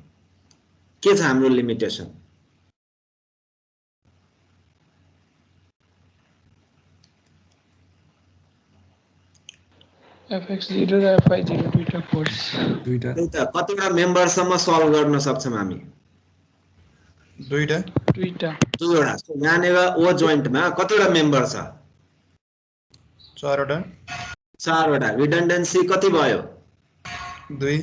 के छ हाम्रो लिमिटेसन? fx0 र fy0 दुईटा फोर्स दुईटा। त्यही त कतिवटा मेम्बरसम्म सल्भ गर्न सक्छौं हामी? दुईटा। दुईवटा। यहाँनिर ओ जोइन्टमा कतिवटा मेम्बर छ? 4वटा। 4वटा। रिडन्डेन्सी कति भयो? 2।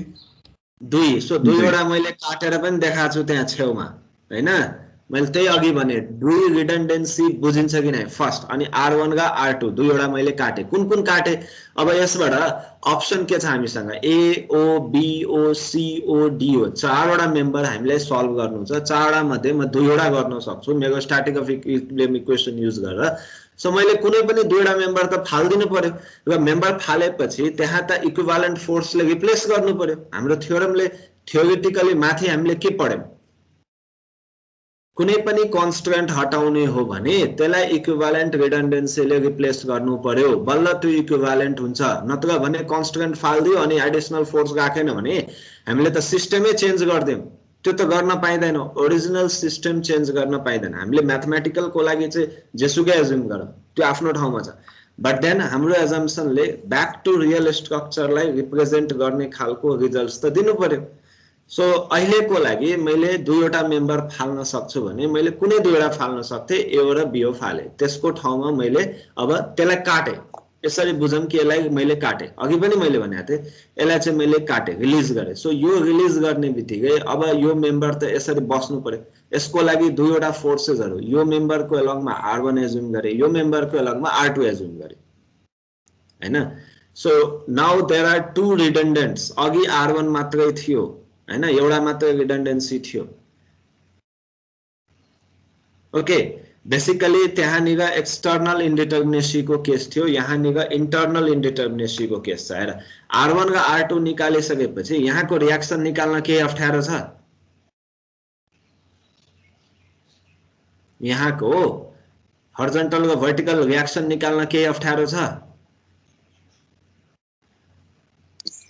2। सो 2वटा मैले काटेर पनि देखाएको छु त्यहाँ छेउमा हैन। मैले त्यही अघि भने दुई रिडन्डेन्सी बुझिन्छ कि नै फर्स्ट, अनि R1 गा R2 दुईवटा मैले काटे। कुन कुन काटे? अब यसबाट अप्सन के छ हामीसँग? A O B O C O D O, चारवटा मेम्बर हामीलाई सल्भ गर्नु छ। चारवटा मध्ये म दुईवटा गर्न सक्छु मेरो static of equilibrium equation use गरेर। सो मैले कुनै पनि दुईवटा मेम्बर त फाल्दिनु पर्यो, र मेम्बर फालेपछि त्यहाँ त इक्विभ्यालेन्ट फोर्सले रिप्लेस गर्नु पर्यो। हाम्रो थ्योरमले थ्योरेटिकली माथि हामीले के पढ्यौं? कुनै पनि कन्स्ट्रेन्ट हटाउने हो भने त्यसलाई इक्विभ्यालेन्ट रिडन्डेन्सीले रिप्लेस गर्नु पर्यो, बल्ल त्यो इक्विभ्यालेन्ट हुन्छ। नत्र भने कन्स्ट्रेन्ट फाल्दियो अनि एडिसनल फोर्स राखेन भने हामीले त सिस्टमै चेन्ज गर्दियौं, त्यो त गर्न पाइदैन। ओरिजिनल सिस्टम चेन्ज गर्न पाइदैन। हामीले म्याथमेटिकलको लागि चाहिँ जेसुकै एज्युम गरौँ, त्यो आफ्नो ठाउँमा छ, बट देन हाम्रो एजम्पसनले ब्याक टु रियल स्ट्रक्चरलाई रिप्रेजेन्ट गर्ने खालको रिजल्ट्स त दिनु पर्यो। सो अहिलेको लागि मैले दुईवटा मेम्बर फाल्न सक्छु भने मैले कुनै दुईवटा फाल्न सक्थे, ए र बी ओ फाले। त्यसको ठाउँमा मैले अब त्यसलाई काटे। यसरी बुझौँ कि यसलाई मैले काटे, अघि पनि मैले भनेको थिएँ, यसलाई चाहिँ मैले काटे, रिलिज गरेँ। सो यो रिलिज गर्ने बित्तिकै अब यो मेम्बर त यसरी बस्नु पर्यो। यसको लागि दुईवटा फोर्सेसहरू, यो मेम्बरको एलङमा R1 एज्युम गरे, यो मेम्बरको एलङमा R2 एज्युम गरे, हैन? So now there are two redundants. अघि R1 मात्रै थियो, हैन? एउटा मात्रै रिडन्डेन्सी थियो। ओके, बेसिकली त्यहाँनिर एक्सटर्नल इन्डिटर्मिनेसी को केस थियो, यहाँनिर इन्टर्नल इन्डिटर्मिनेसी को केस छ। हेर, R1 र R2 निकालिसकेपछि यहाँको रियाक्सन निकाल्न के अप्ठ्यारो छ? यहाँको हर्जन्टल र भर्टिकल रियाक्सन निकाल्न के अप्ठ्यारो छ?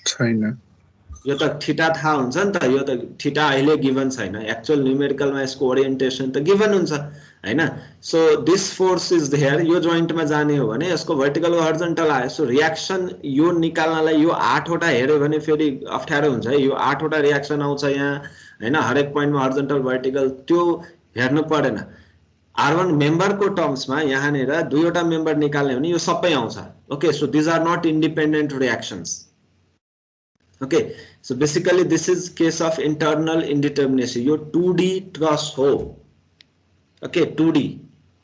छैन। यो त थीटा थाहा हुन्छ नि त, यो त थीटा अहिले गिभन छैन। एक्चुअल न्यूमेरिकलमा यसको ओरिएन्टेसन त गिभन हुन्छ, हैन? So this force is there. यो जोइन्टमा जाने हो भने यसको भर्टिकल र हर्जन्टल आयो। सो रियाक्सन यो निकाल्नलाई यो 8 वटा हेर्यो भने फेरि अप्ठ्यारो हुन्छ है। यो 8 वटा रियाक्सन आउँछ यहाँ, हैन? हरेक पोइन्टमा हर्जन्टल भर्टिकल त्यो हेर्नु पर्दैन। R1 मेम्बरको टर्म्समा यहाँनिर दुईवटा मेम्बर निकाल्ने हो भने यो सबै आउँछ। Okay, so these are not independent reactions. Okay, so basically this is case of internal indeterminacy. यो 2D ट्रस हो। Okay, 2D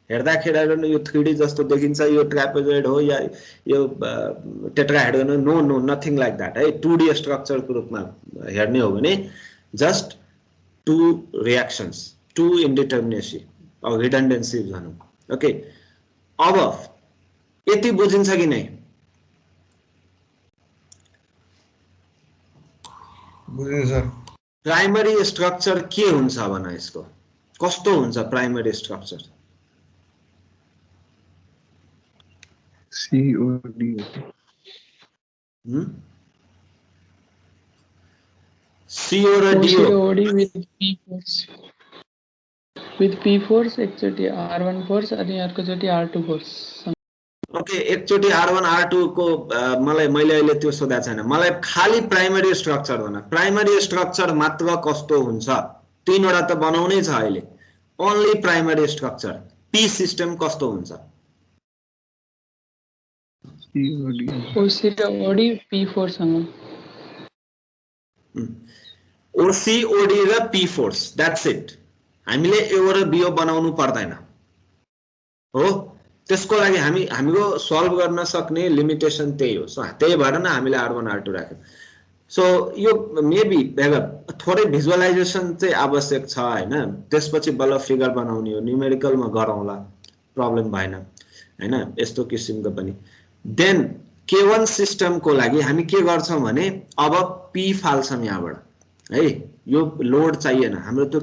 हेर्दाखेरि यो 3D जस्तो देखिन्छ, यो ट्रापेजोइड हो या यो टेट्राहेड्रन हो, no no nothing like that है। 2D स्ट्रक्चरको रूपमा हेर्ने हो भने just two reactions, two indeterminacy or redundancy भनौँ। ओके, अब यति बुझिन्छ कि नै? बुझ्यो सर। प्राइमरी स्ट्रक्चर के हुन्छ भन, यसको कस्तो हुन्छ प्राइमरी स्ट्रक्चर? COD CO र DO COD with P force एकचोटि R1 फोर्स अनि अर्कोचोटि R2 फोर्स। ओके, एकचोटि R1 R2 को मैले अहिले त्यो सोधा छैन। मलाई खाली प्राइमरी स्ट्रक्चर भन। प्राइमरी स्ट्रक्चर मात्र कस्तो हुन्छ? तीनवटा त बनाउनै छ अहिले। Only primary structure P system कस्तो हुन्छ? OC र OD P फोर्स सँग। OC OD र P फोर्स, द्याट्स इट। हामीले ए र बिओ बनाउनु पर्दैन हो। त्यसको लागि हाम्रो सल्भ गर्न सक्ने लिमिटेसन त्यही हो। सो त्यही भएर न हामीले R1 R2 राख्यौं। सो यो मेबी थोरै भिजुअलाइजेसन चाहिँ आवश्यक छ, हैन? त्यसपछि बल्ल फिगर बनाउने हो। न्यूमेरिकलमा गरौँला, प्रब्लम भएन, हैन? यस्तो किसिमको पनि। देन K1 सिस्टमको लागि हामी के गर्छौं भने अब P फाल्छौं यहाँबाट है। यो लोड चाहिएन हाम्रो, त्यो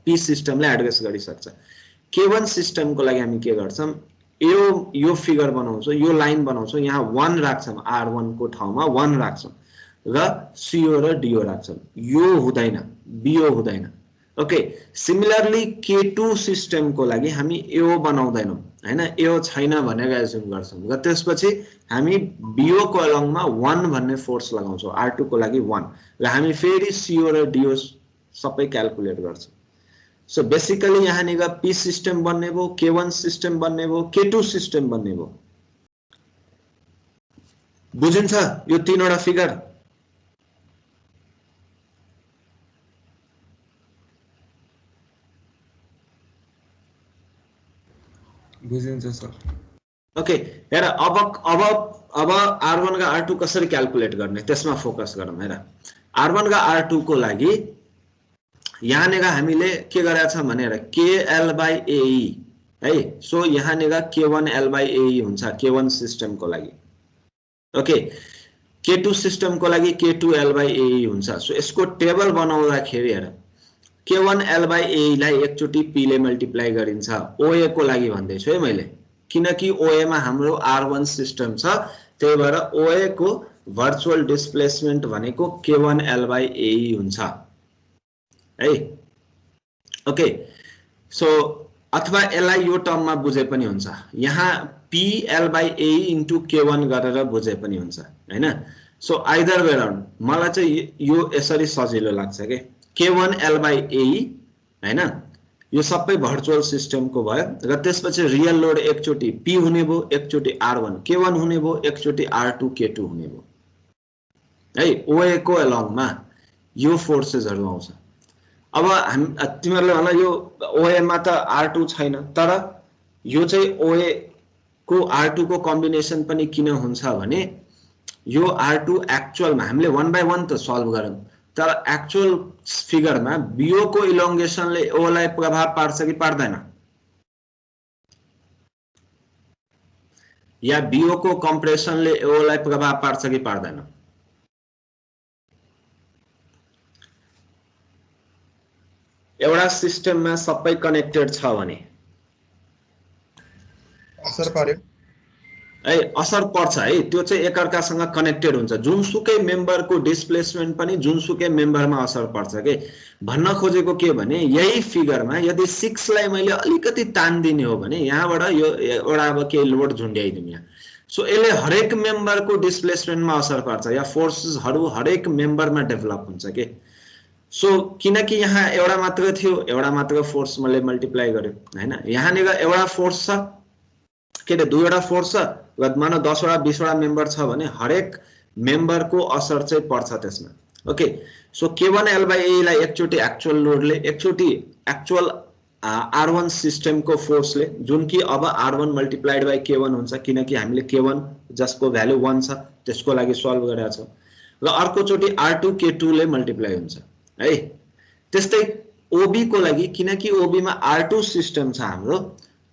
P सिस्टमले एड्रेस गरिसक्छ। K1 सिस्टमको लागि हामी के गर्छौं? यो फिगर बनाउँछौं, यो लाइन बनाउँछौं, यहाँ 1 राख्छौं, R1 को ठाउँमा 1 राख्छौं र CO र DO राख्छौं। यो हुँदैन, BO हुँदैन। ओके, सिमिलरली K2 सिस्टमको लागि हामी AO बनाउँदैनौं, हैन? AO छैन भनेर एज्युम गर्छौं र त्यसपछि हामी BO को एलङमा 1 भन्ने फोर्स लगाउँछौं, R2 को लागि 1, र हामी फेरि CO र DO सबै क्याल्कुलेट गर्छौं। सो बेसिकली यहाँनिर P सिस्टम बन्ने भयो, K1 सिस्टम बन्ने भयो, K2 सिस्टम बन्ने भयो। बुझिन्छ यो तीनवटा फिगर? बुझिन्छ सर। ओके हेर अब R1 का R2 कसरी क्याल्कुलेट गर्ने त्यसमा फोकस गरौँ। हेर R1 का R2 को लागि यहाँनिर हामीले के गरेका छौं भने हेर KL/AE है। सो यहाँनिर K1L/AE हुन्छ K1 सिस्टम को लागि। ओके K2 सिस्टम को लागि K2L/AE हुन्छ। सो यसको टेबल बनाउँदाखेरि हेर K1L/AE लाई एकचोटी P ले मल्टिप्लाई गरिन्छ OA को लागि भन्दै छु है मैले, किनकि OA मा हाम्रो R1 सिस्टम छ, त्यही भएर OA को भर्चुअल डिस्प्लेसमेन्ट भनेको K1L/AE हुन्छ है। ओके सो अथवा यसलाई यो टर्ममा बुझे पनि हुन्छ, यहाँ PL/AE इन्टु K1 गरेर बुझे पनि हुन्छ हैन। सो आइदर वे अराउन्ड मलाई चाहिँ यो यसरी सजिलो लाग्छ के K1L/AE हैन। यो सबै भर्चुअल सिस्टम को भयो र त्यसपछि रियल लोड एकचोटी P हुने भयो, एकचोटी R1 K1 हुने भयो, एकचोटी R2 K2 हुने भयो है। OA को अलोङमा यो फोर्सेसहरु आउँछ। अब हामी तिमीहरुले भन्ला यो OA मा त R2 छैन, तर यो चाहिँ OA को R2 को कम्बिनेसन पनि किन हुन्छ भने यो R2 एक्चुअलमा हामीले 1 बाइ 1 त सल्भ गरौँ, तर एक्चुअल फिगरमा BO को इलोंगेसनले O लाई प्रभाव पार्छ कि पार्दैन, या BO को कम्प्रेसनले O लाई प्रभाव पार्छ कि पार्दैन? एउटा सिस्टममा सबै कनेक्टेड छ भने असर पर्यो है, असर पर्छ है। त्यो चाहिँ एकअर्कासँग कनेक्टेड हुन्छ। जुनसुकै मेम्बरको डिस्प्लेसमेन्ट पनि जुनसुकै मेम्बरमा असर पर्छ के भन्न खोजेको के भने यही फिगरमा यदि 6 लाई मैले अलिकति तान दिने हो भने यहाँबाट यो एउटा अब के लोड झुन्ड्याइदिम यहाँ। सो यसले हरेक मेम्बरको डिस्प्लेसमेन्टमा असर पार्छ या फोर्सेसहरु हरेक मेम्बरमा डेभलप हुन्छ के। सो किनकि यहाँ एउटा मात्र थियो, एउटा मात्र फोर्स मैले मल्टिप्लाई गर्यो हैन। यहाँनिर एउटा फोर्स छ के अरे दुईवटा फोर्स छ र मानौ 10 वटा 20 वटा मेम्बर छ भने हरेक मेम्बरको असर चाहिँ पर्छ त्यसमा। ओके सो K1L/AE लाई एकचोटी एक्चुअल लोडले, एकचोटी एक्चुअल R1 सिस्टम को फोर्सले, जुन कि अब R1 मल्टिप्लाइड बाइ K1 हुन्छ, किनकि हामीले K1 जसको भ्यालु 1 छ त्यसको लागि सल्भ गरेका छौं, र अर्को चोटी R2 K2 ले मल्टिप्लाई हुन्छ है। त्यस्तै OB को लागि, किनकि OB मा R2 सिस्टम छ हाम्रो,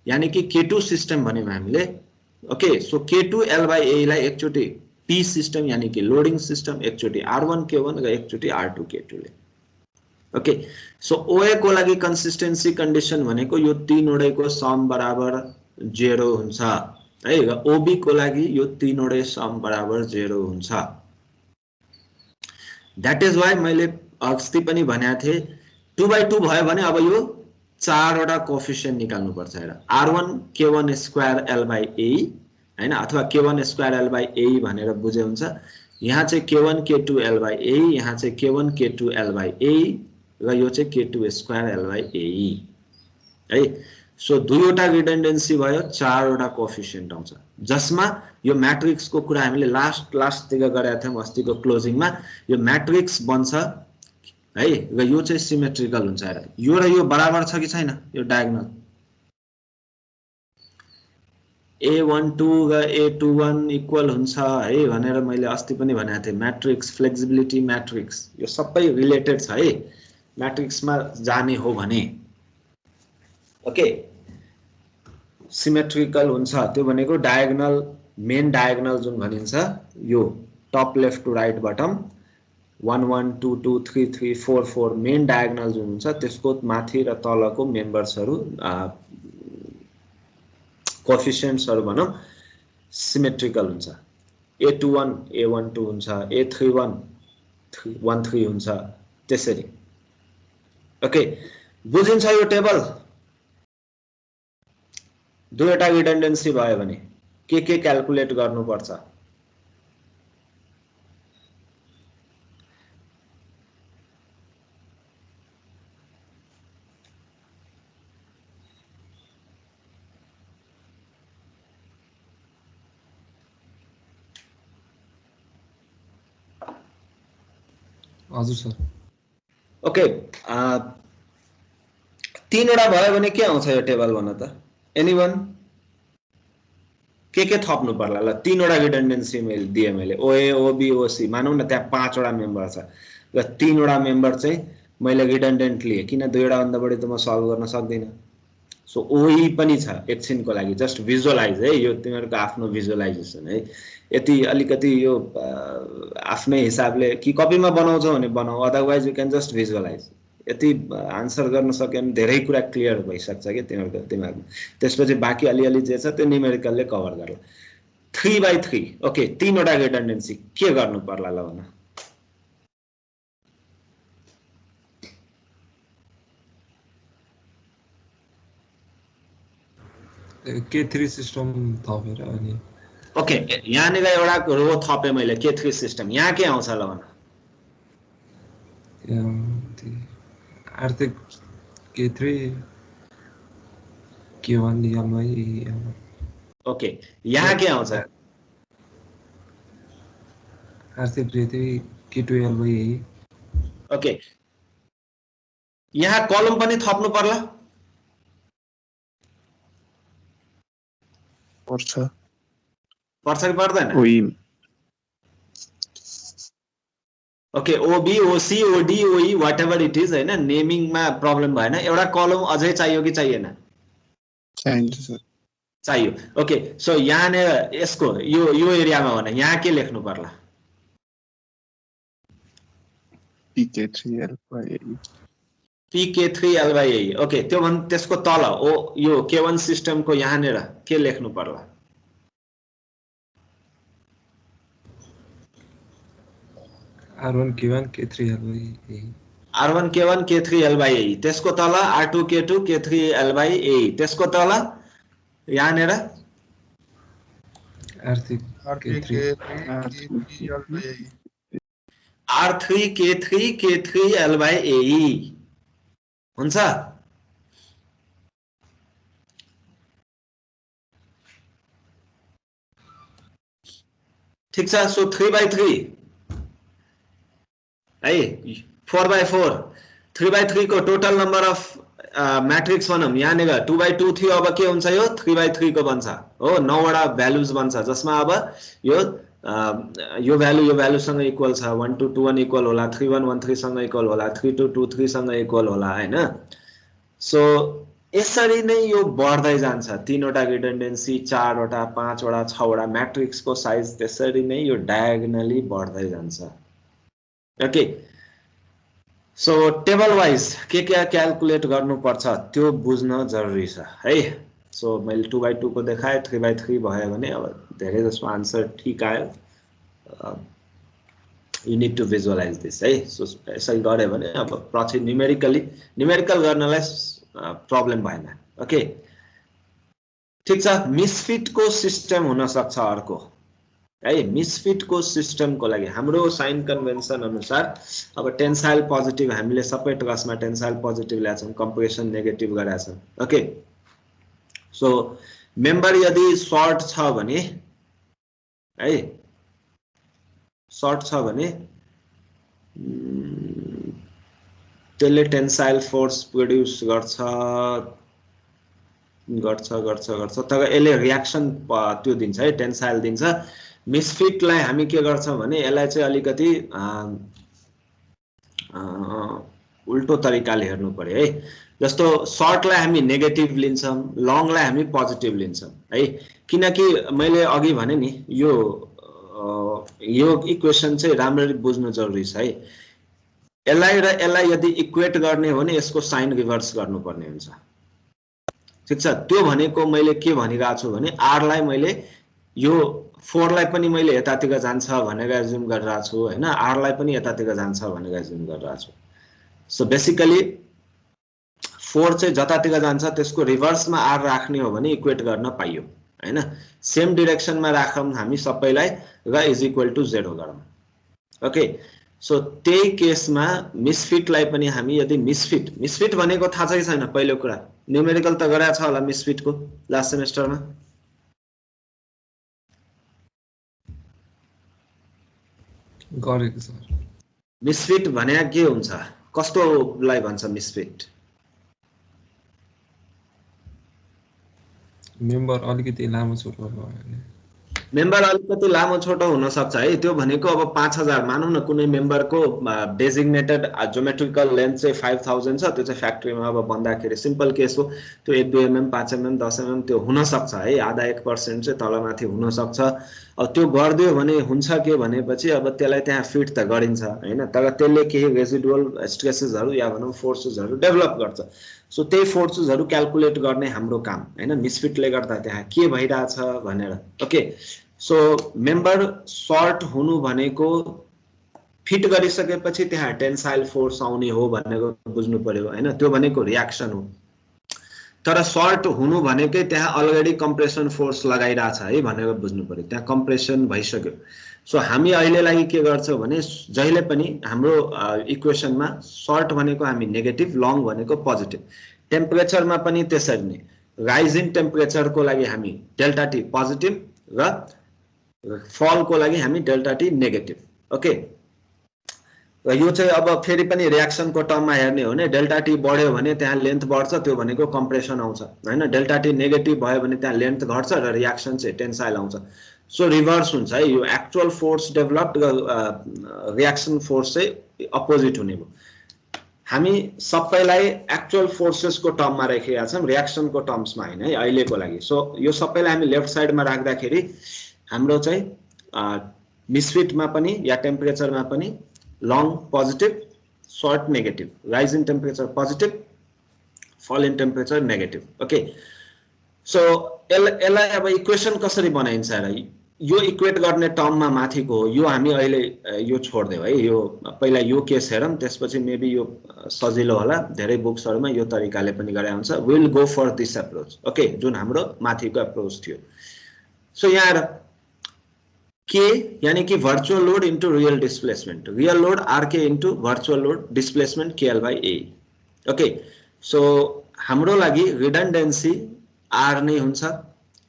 यानी कि K2 सिस्टम भन्यौं हामीले। ओके सो K2L/AE लाई एकचोटी P सिस्टम यानी कि लोडिङ सिस्टम, एकचोटी R1 K1 र एकचोटी R2 K2 ले। ओके सो OA को लागि कन्सिस्टेन्सी कन्डिसन भनेको यो तीनवटैको सम बराबर 0 हुन्छ है, र OB को लागि यो तीनवटै सम बराबर 0 हुन्छ। दैट इज व्हाई मैले अस्ति पनि भनेको थिए 2 बाइ 2 भयो भने अब यो 4 वटा कोएफिसिएन्ट निकाल्नु पर्छ। हेर R1 K1 स्क्वायर L/AE हैन, अथवा K1 स्क्वायर L/AE भनेर बुझे हुन्छ। यहाँ चाहिँ K1 K2 L/AE, यहाँ चाहिँ K1 K2 L/AE र यो चाहिँ K2 स्क्वायर L/AE है। सो दुईवटा रिडन्डेन्सी भयो, 4 वटा कोएफिसिएन्ट आउँछ, जसमा यो मैट्रिक्स को कुरा हामीले लास्ट तिर गरेका थियौं अस्तिको क्लोजिङमा। यो मैट्रिक्स बन्छ है र यो चाहिँ सिमेट्रिकल हुन्छ। हेर यो र यो बराबर छ कि छैन, यो डायगोनल A12 र A21 इक्वल हुन्छ है भनेर मैले अस्ति पनि भनेको थिएँ। मैट्रिक्स फ्लेक्सिबिलिटी मैट्रिक्स यो सबै रिलेटेड छ है मैट्रिक्समा जाने हो भने। ओके सिमेट्रिकल हुन्छ, त्यो भनेको डायगोनल, मेन डायगोनल जुन भनिन्छ यो top left to right bottom 1 1 2 2 3 3 4 4 main diagonal जुन हुन्छ त्यसको माथि र तलको मेम्बर्सहरु कोएफिसिएन्ट्सहरु भनौं सिमेट्रिकल हुन्छ। A21 A12 हुन्छ, A31 13 हुन्छ, त्यसरी। ओके बुझिन्छ यो टेबल? दुईवटा रिडन्डेन्सी भयो भने के क्याल्कुलेट गर्नुपर्छ? हजुर सर। ओके तीनवटा भयो भने के आउँछ यो टेबल भन त? एनीवन? के थप्नु पर्ला ल तीनवटा रिडन्डेन्सी मैले दिए मैले ओए ओबी ओसी मानौँ न त्यहाँ 5 वटा मेम्बर छ र 3 वटा मेम्बर चाहिँ मैले रिडन्डेन्ट लिए किन 2 वटा भन्दा बढी त म सल्भ गर्न सक्दिनँ सो ओई पनि छ एकछिनको लागि जस्ट भिजुअलाइज है यो तिमीहरूको आफ्नो भिजुअलाइजेसन है यति अलिकति यो आफ्नै हिसाबले कि कपीमा बनाउँछौ भने बनाऊ otherwise you can just visualise यति आन्सर गर्न सक्यो भने धेरै कुरा क्लियर भइसक्छ के तिमीहरूको दिमागमा त्यसपछि बाँकी अलिअलि जे छ त्यो न्युमेरिकलले कभर गर्ला 3/3 ओके 3 वटा रिडन्डेन्सी के गर्नु पर्ला ल भन K3 सिस्टम थपेर अनि ओके यहाँनिर एउटा रो थपे मैले K3 सिस्टम यहाँ के आउँछ ल भन आर्थिक K3 K1 LY ओके यहाँ के आउँछ आर्थिक K3 K2 LY ओके यहाँ कलम पनि थप्नु पर्ला पर्छ पर्छ कि पर्दैन ओई ओके ओबी ओसी ओडी ओई वाट एभर इट इज हैन नेमिङमा प्रब्लम भएन एउटा कलम अझै चाहियो कि चाहिएन चाहिन्छ सर चाहियो ओके सो यहाँनिर यसको यो एरियामा भने यहाँ के लेख्नु पर्ला PK3 LY PK3 LY okay त्यो भन त्यसको तल ओ यो K1 सिस्टमको यहाँनिर के लेख्नु पर्ला R1 K1 K3 LY R1 K1 K3 LY त्यसको तल R2 K2 K3 LY त्यसको तल यहाँनिर आर्थिक K3 R3 K3 K3 LY हुन्छ ठीक छ सो 3/3 है 4/4 3/3 को टोटल नम्बर अफ मैट्रिक्स भनौं यहाँनिर 2/2 थियो अब के हुन्छ यो 3/3 को बन्छ हो 9 वटा भ्यालुज बन्छ जसमा अब यो भ्यालु सँग इक्वल छ 1 2 2 1 इक्वल होला 3 1 1 3 सँग इक्वल होला 3 2 2 3 सँग इक्वल होला हैन सो यसरी नै यो बढ्दै जान्छ 3 वटा रिडन्डेन्सी 4 वटा 5 वटा 6 वटा मैट्रिक्स को साइज त्यसरी नै यो डायगोनली बढ्दै जान्छ ओके सो टेबल वाइज के क्याल्कुलेट गर्नुपर्छ त्यो बुझ्न जरुरी छ है सो मैले 2/2 को देखाए 3/3 भयो भने अब धेरै जसो आन्सर ठीक आयो you need to visualize this है सो यसै गरे भने अब पछि न्युमेरिकल गर्नलाई प्रब्लम भएन ओके ठीक छ मिसफिट को सिस्टम हुन सक्छ अर्को है मिसफिट को सिस्टम को लागि हाम्रो साइन कन्भेन्सन अनुसार अब टेन्साइल पोजिटिभ हामीले सबै क्लासमा टेन्साइल पोजिटिभ ल्याछौं कम्प्रेसन नेगेटिभ गराछौं ओके सो मेम्बर यदि सर्ट छ भने है सर्ट छ भने त्यसले टेन्साइल फोर्स प्रोड्युस गर्छ तर यसले रियाक्सन त्यो दिन्छ है टेन्साइल दिन्छ मिसफिटलाई हामी के गर्छौं भने यसलाई चाहिँ अलिकति उल्टो तरिकाले हेर्नु पर्यो है जस्तो सर्टलाई हामी नेगेटिभ लिन्छौं लङलाई हामी पोजिटिभ लिन्छौं है किनकि मैले अघि भने नि यो इक्वेसन चाहिँ राम्ररी बुझ्नु जरुरी छ है यसलाई यदि इक्वेट गर्ने हो भने यसको साइन रिभर्स गर्नुपर्ने हुन्छ ठीक छ त्यो भनेको मैले के भनिरहेको छु भने r लाई मैले यो 4 लाई पनि मैले यतातिर जान्छ भनेर एज्युम गरिरहेको छु हैन r लाई पनि यतातिर जान्छ भनेर एज्युम गरिरहेको छु सो बेसिकली 4 चाहिँ जतातिर जान्छ त्यसको रिभर्समा r राख्ने हो भने इक्वेट गर्न पाइयो हैन सेम डाइरेक्सनमा राखौं हामी सबैलाई र इज इक्वल टु 0 गरौँ ओके सो त्यही केसमा मिसफिटलाई पनि हामी यदि मिसफिट भनेको थाहा छ कि छैन पहिलो कुरा न्युमेरिकल त गराएको छ होला मिसफिटको लास्ट सेमेस्टरमा गरेको छ मिसफिट भने के हुन्छ कस्तोलाई भन्छ मिसफिट मेम्बर अलिकति लामो छोटो भयो भने मेम्बर अलिकति लामो छोटो हुन सक्छ है त्यो भनेको अब 5000 मानौँ न कुनै मेम्बरको डेजिग्नेटेड ज्योमेट्रिकल लेन्थ चाहिँ 5000 छ त्यो चाहिँ फ्याक्ट्रीमा अब भन्दाखेरि सिम्पल केस हो त्यो 1-2 mm 5 mm 10 mm त्यो हुन सक्छ है आधा 1% चाहिँ तलमाथि हुन सक्छ अब त्यो गर्दियो भने हुन्छ के भनेपछि अब त्यसलाई त्यहाँ फिट त गरिन्छ हैन तर त्यसले केही रेजिडुअल स्ट्रेसेसहरु या भनौं फोर्सेसहरु डेभलप गर्छ सो त्यही फोर्सेसहरु क्याल्कुलेट गर्ने हाम्रो काम हैन मिसफिटले गर्दा त्यहाँ के भइराछ भनेर ओके सो मेम्बर सर्ट हुनु भनेको फिट गरिसकेपछि त्यहाँ टेन्साइल फोर्स आउने हो भनेको बुझ्नु पर्यो हैन त्यो भनेको रियाक्सन हो तर सर्ट हुनु भनेकै त्यहाँ अलरेडी कम्प्रेसन फोर्स लगाइराछ है भनेको बुझ्नु पर्यो त्यहाँ कम्प्रेसन भइसक्यो सो हामी अहिलेलाई के गर्छौं भने जहिले पनि हाम्रो इक्वेसनमा सर्ट भनेको हामी नेगेटिभ लङ भनेको पोजिटिभ टेम्परेचरमा पनि त्यसरी नै राइज इन टेम्परेचरको लागि हामी डेल्टा टी पोजिटिभ र फल को लागि हामी डेल्टा टी नेगेटिभ ओके र यो चाहिँ अब फेरि पनि रियाक्सन को टर्ममा हेर्ने हो भने डेल्टा टी बढ्यो भने त्यहाँ लेन्थ बढ्छ त्यो भनेको कम्प्रेसन आउँछ हैन डेल्टा टी नेगेटिभ भयो भने त्यहाँ लेन्थ घट्छ र रियाक्सन चाहिँ टेन्साइल आउँछ सो रिभर्स हुन्छ है यो actual force developed reaction force चाहिँ अपोजिट हुने भयो हामी सबैलाई एक्चुअल फोर्सेस को टर्ममा राखेका छौं रियाक्सन को टर्म्समा हैन है अहिलेको लागि सो यो सबैलाई हामी लेफ्ट साइडमा राख्दाखेरि हाम्रो चाहिँ मिसफिटमा पनि या टेम्परेचरमा पनि long positive short negative rise in temperature positive fall in temperature negative okay so यसलाई अब इक्वेसन कसरी बनाइन्छ र यो इक्वेट गर्ने टर्ममा माथिको हो यो हामी अहिले यो छोड्देऊ है यो पहिला यो केस हेरौं त्यसपछि मेबी यो सजिलो होला धेरै बुक्सहरुमा यो तरिकाले पनि गरे हुन्छ we will go for this approach okay जुन हाम्रो माथिको अप्रोच थियो सो यहाँ के यानी कि virtual load into real displacement real load R K into virtual load displacement KL/A okay so हाम्रो लागि रिडन्डेन्सी आर नै हुन्छ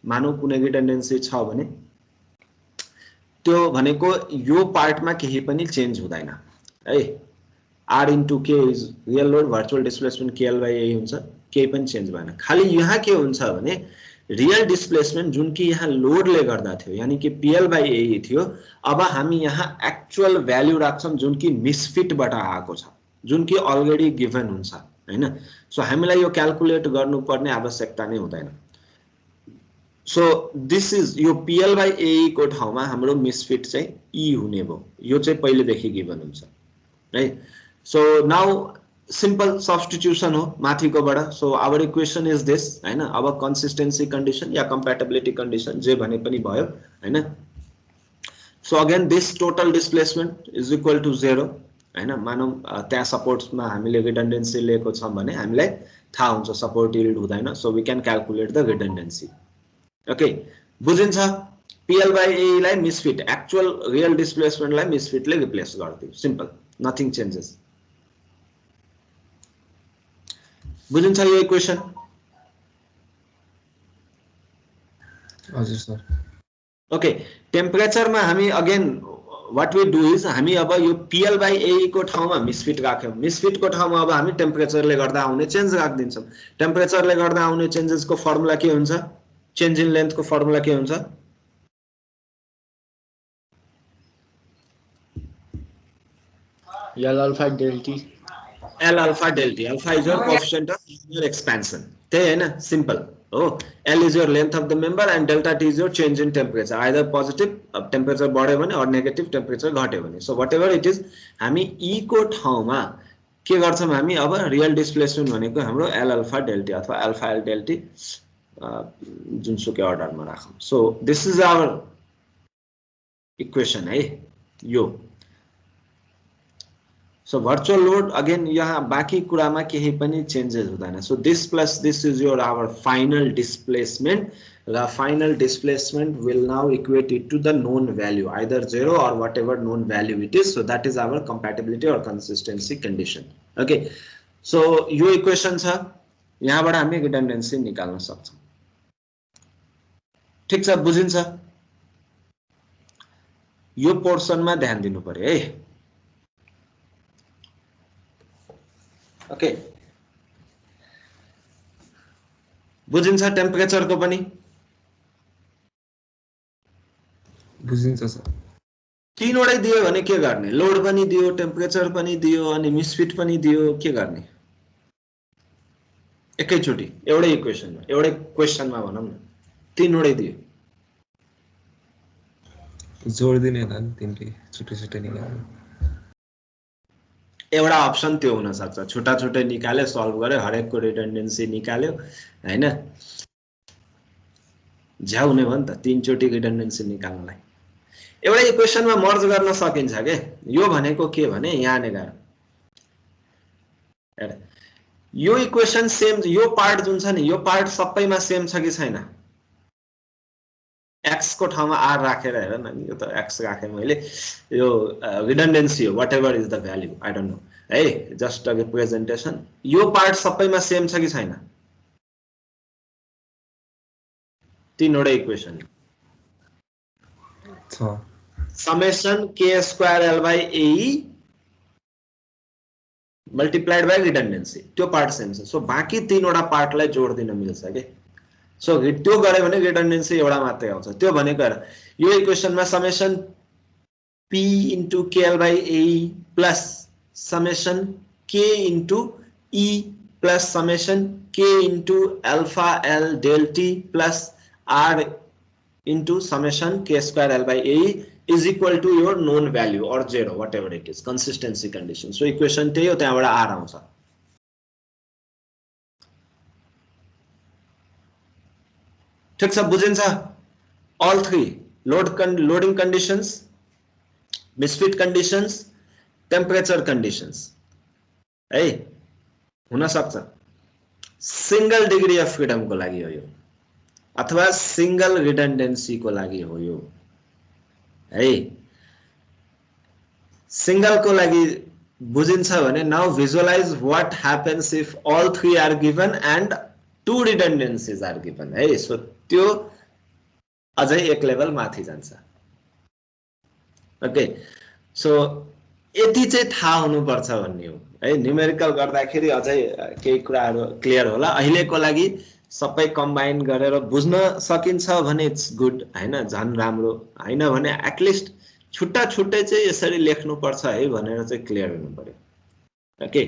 मानौ कुनै रिडन्डेन्सी छ भने त्यो भनेको यो पार्टमा केही पनि चेन्ज हुँदैन है आर इन्टु के is real load virtual displacement KL/A हुन्छ केही पनि चेन्ज भएन खाली यहाँ के हुन्छ भने रियल डिस्प्लेसमेन्ट जुन कि यहाँ लोडले गर्दा थियो यानी कि PL/A थियो अब हामी यहाँ एक्चुअल भ्यालु राख्छौं जुन कि मिसफिटबाट आएको छ जुन कि अलरेडी गिभन हुन्छ हैन सो हामीलाई यो क्याल्कुलेट गर्नुपर्ने आवश्यकता नै हुँदैन सो दिस इज यो PL/A को ठाउँमा हाम्रो मिसफिट चाहिँ E हुने भयो यो चाहिँ पहिलेदेखि गिभन हुन्छ है सो नाउ सिम्पल सब्स्टिट्युसन हो माथिकोबाट so our equation is this हैन अब कन्सिस्टेन्सी कन्डिसन या कम्प्याटिबिलिटी कन्डिसन जे भने पनि भयो हैन so again this total displacement is equal to 0 हैन मानौ त्यहाँ सपोर्ट्समा हामीले रिडन्डेन्सी लिएको छौं भने हामीलाई थाहा हुन्छ सपोर्ट यील्ड हुँदैन so we can calculate the redundancy okay बुझिन्छ PL/A लाई मिसफिट एक्चुअल रियल डिस्प्लेसमेन्टलाई मिसफिटले रिप्लेस गर्दियो सिम्पल नथिङ चेन्जेस बुझिन्छ यो इक्वेसन हजुर सर ओके टेम्परेचरमा हामी again what we do is हामी अब यो PL/A को ठाउँमा मिसफिट राख्यौं मिसफिट को ठाउँमा अब हामी टेम्परेचरले गर्दा आउने चेन्ज राख्दिन्छौं टेम्परेचरले गर्दा आउने चेन्जेसको फर्मुला के हुन्छ चेन्ज इन लेन्थ को फर्मुला के हुन्छ L alpha del T L alpha del T alpha is your coefficient of linear expansion त्यही हैन सिम्पल हो L is your length of the member and delta T is your change in temperature either positive temperature बढ्यो भने or negative temperature घट्यो भने so whatever it is हामी E को ठाउँमा के गर्छौं हामी अब रियल डिस्प्लेसमेन्ट भनेको हाम्रो L alpha del T अथवा alpha L del T जुनसुकै अर्डरमा राखौं so this is our equation है यो सो भर्चुअल लोड अगेन यहाँ बाँकी कुरामा केही पनि चेन्जेस हुँदैन so this plus this is your our final displacement र final displacement will now equate it to the known value either 0 or whatever known value it is so that is our compatibility or consistency condition okay so यो equation छ यहाँबाट हामी रिडन्डेन्सी निकाल्न सक्छौं ठीक छ बुझिन्छ यो पोर्सनमा ध्यान दिनु पर्यो है ओके बुझिन्छ टेम्परेचरको पनि बुझिन्छ सर। तीनवटै दियो भने के गर्ने लोड पनि दियो टेम्परेचर पनि दियो अनि मिसफिट पनि दियो के गर्ने एकैचोटी एउटै इक्वेसनमा एउटै क्वेसनमा भनौं न तीनवटै दियो जोड दिने होला नि तिनले छुट्टै छुट्टै निकाल्नु एउटा अप्सन त्यो हुन सक्छ छुट्टा छुट्टै निकाल्यो सल्भ गर्यो हरेकको रिडन्डेन्सी निकाल्यो हैन झ्याउ हुने भयो नि त तीनचोटी रिडन्डेन्सी निकाल्नलाई एउटा इक्वेसनमा मर्ज गर्न सकिन्छ के यो भनेको के भने यहाँ नेगार यो इक्वेसन सेम यो पार्ट जुन छ नि यो पार्ट सबैमा सेम छ कि छैन x को ठाउँमा r राखेर हेर न यो त x राखे मैले यो रिडन्डेन्सी हो whatever is the value I don't know है जस्ट अ रिप्रेजेन्टेसन यो पार्ट सबैमा सेम छ कि छैन तीनवटै इक्वेसन छ summation k square l by ae multiplied by redundancy त्यो पार्ट सेम छ सो बाँकी तीनवटा पार्टलाई जोड दिन मिल्छ के सो त्यो गरे भने रिडन्डेन्सी एउटा मात्रै आउँछ त्यो भनेको हेर यो इक्वेसनमा summation p into kl by ae plus summation k into e plus summation k into alpha l del t plus r into summation k square l by ae is equal to your known value or 0 whatever it is consistency condition so equation त्यही हो त्यहाँबाट r आउँछ ठीक छ बुझिन्छ all three loading conditions misfit conditions temperature conditions है हुन सक्छ सिंगल डिग्री अफ फ्रीडम को लागि हो यो अथवा सिंगल रिडन्डेन्सी को लागि हो यो है सिंगल को लागि बुझिन्छ भने now visualize what happens if all three are given and two redundancies are given है सो त्यो अझै एक लेभल माथि जान्छ ओके सो यति चाहिँ थाहा हुनुपर्छ भन्ने हो है न्यूमेरिकल गर्दाखेरि अझै केही कुराहरु क्लियर होला अहिलेको लागि सबै कम्बाइन गरेर बुझ्न सकिन्छ भने इट्स गुड हैन झन् राम्रो हैन भने एटलिस्ट छुट्टा छुट्टै चाहिँ यसरी लेख्नु पर्छ है भनेर चाहिँ क्लियर हुनु पर्यो ओके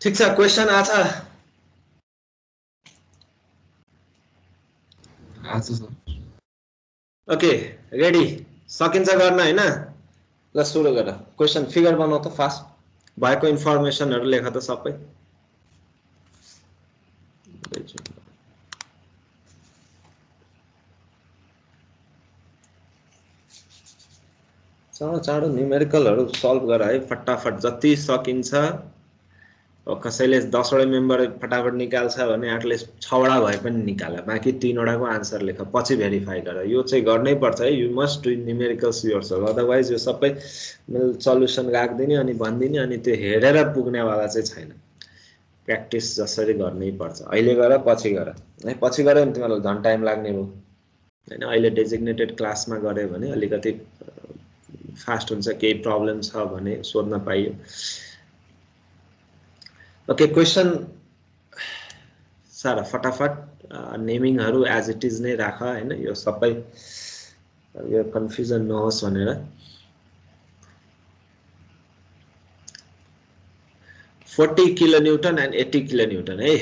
ठीक छ क्वेशन आछ आज सर ओके रेडी सकिन्छ गर्न हैन ल सुरु गर क्वेशन फिगर बनाऊ त फास्ट भएको इन्फर्मेसनहरु लेख त सबै चाँडो चाँडो न्यूमेरिकलहरु सल्भ गर है फटाफट जति सकिन्छ कसैले 10 वटा मेम्बर फटाफट निकाल्छ भने एटलिस्ट 6 वटा भए पनि निकाल बाँकी 3 वटाको आन्सर लेख पछि भेरिफाई गर यो चाहिँ गर्नै पर्छ है you must do numericals yourself otherwise यो सबै सल्युसन राख्दिने अनि भन्दिने अनि त्यो हेरेर पुग्ने वाला चाहिँ छैन प्र्याक्टिस जसरी गर्नै पर्छ अहिले गर पछि गर है पछि गरे भने तिमीलाई झन् टाइम लाग्ने हो हैन अहिले डेजिग्नेटेड क्लासमा गरे भने अलिकति फास्ट हुन्छ केही प्रब्लम छ भने सोध्न पाइयो ओके क्वेशन सारा फटाफट नेमिङहरु एज इट इज नै राख हैन यो सबै यो कन्फ्युजन नहोस् भनेर 40 किलोन्युटन एन्ड 80 किलोन्युटन है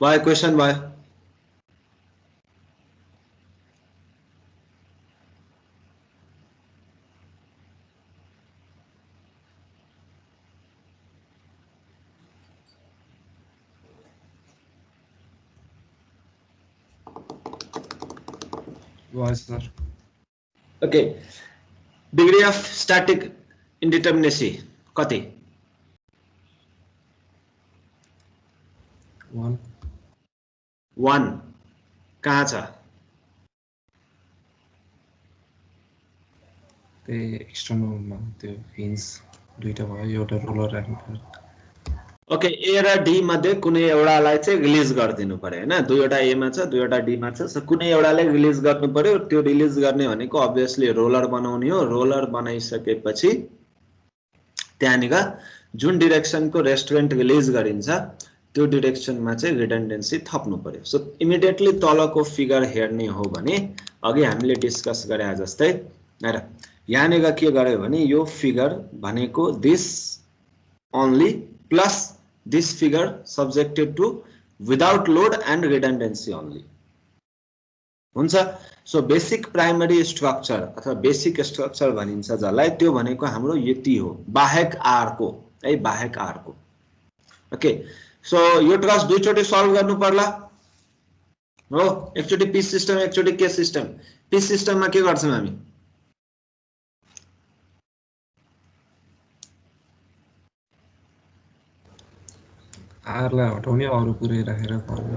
Why question why? भयो sir okay degree of static indeterminacy कति 1 1 कहाँ छ त्यही एक्सटर्नलमा त्यो फिन्स दुईटा भयो एउटा रोलर राख्नु पर्यो ओके ए र डी मध्ये कुनै एउटालाई चाहिँ रिलिज गरिदिनु पर्यो हैन दुईवटा ए मा छ दुईवटा डी मा छ सो कुनै एउटाले रिलिज गर्नु पर्यो त्यो रिलिज गर्ने भनेको अब्भियसली रोलर बनाउने हो रोलर बनाइसकेपछि त्यहाँनिर जुन डाइरेक्सनको रेस्टुरेन्ट रिलिज गरिन्छ त्यो डाइरेक्सनमा चाहिँ रिडन्डेन्सी थप्नु पर्यो सो इमिडिएटली तलको फिगर हेर्ने हो भने अघि हामीले डिस्कस गरे जस्तै हेर यहाँनिर के गर्यो भने यो फिगर भनेको this only plus this figure subjected to without load and redundancy only हुन्छ सो बेसिक प्राइमरी स्ट्रक्चर अथवा बेसिक स्ट्रक्चर भनिन्छ जसलाई त्यो भनेको हाम्रो यति हो बाहेक आर को है बाहेक आर को ओके सो यो ट्रस दुईचोटी सल्भ गर्नु पर्ला हो एकचोटी पी सिस्टम एकचोटी के सिस्टम पी सिस्टममा के गर्छौं हामी आरलाई हटाउने अरु पुरै राखेर गर्नु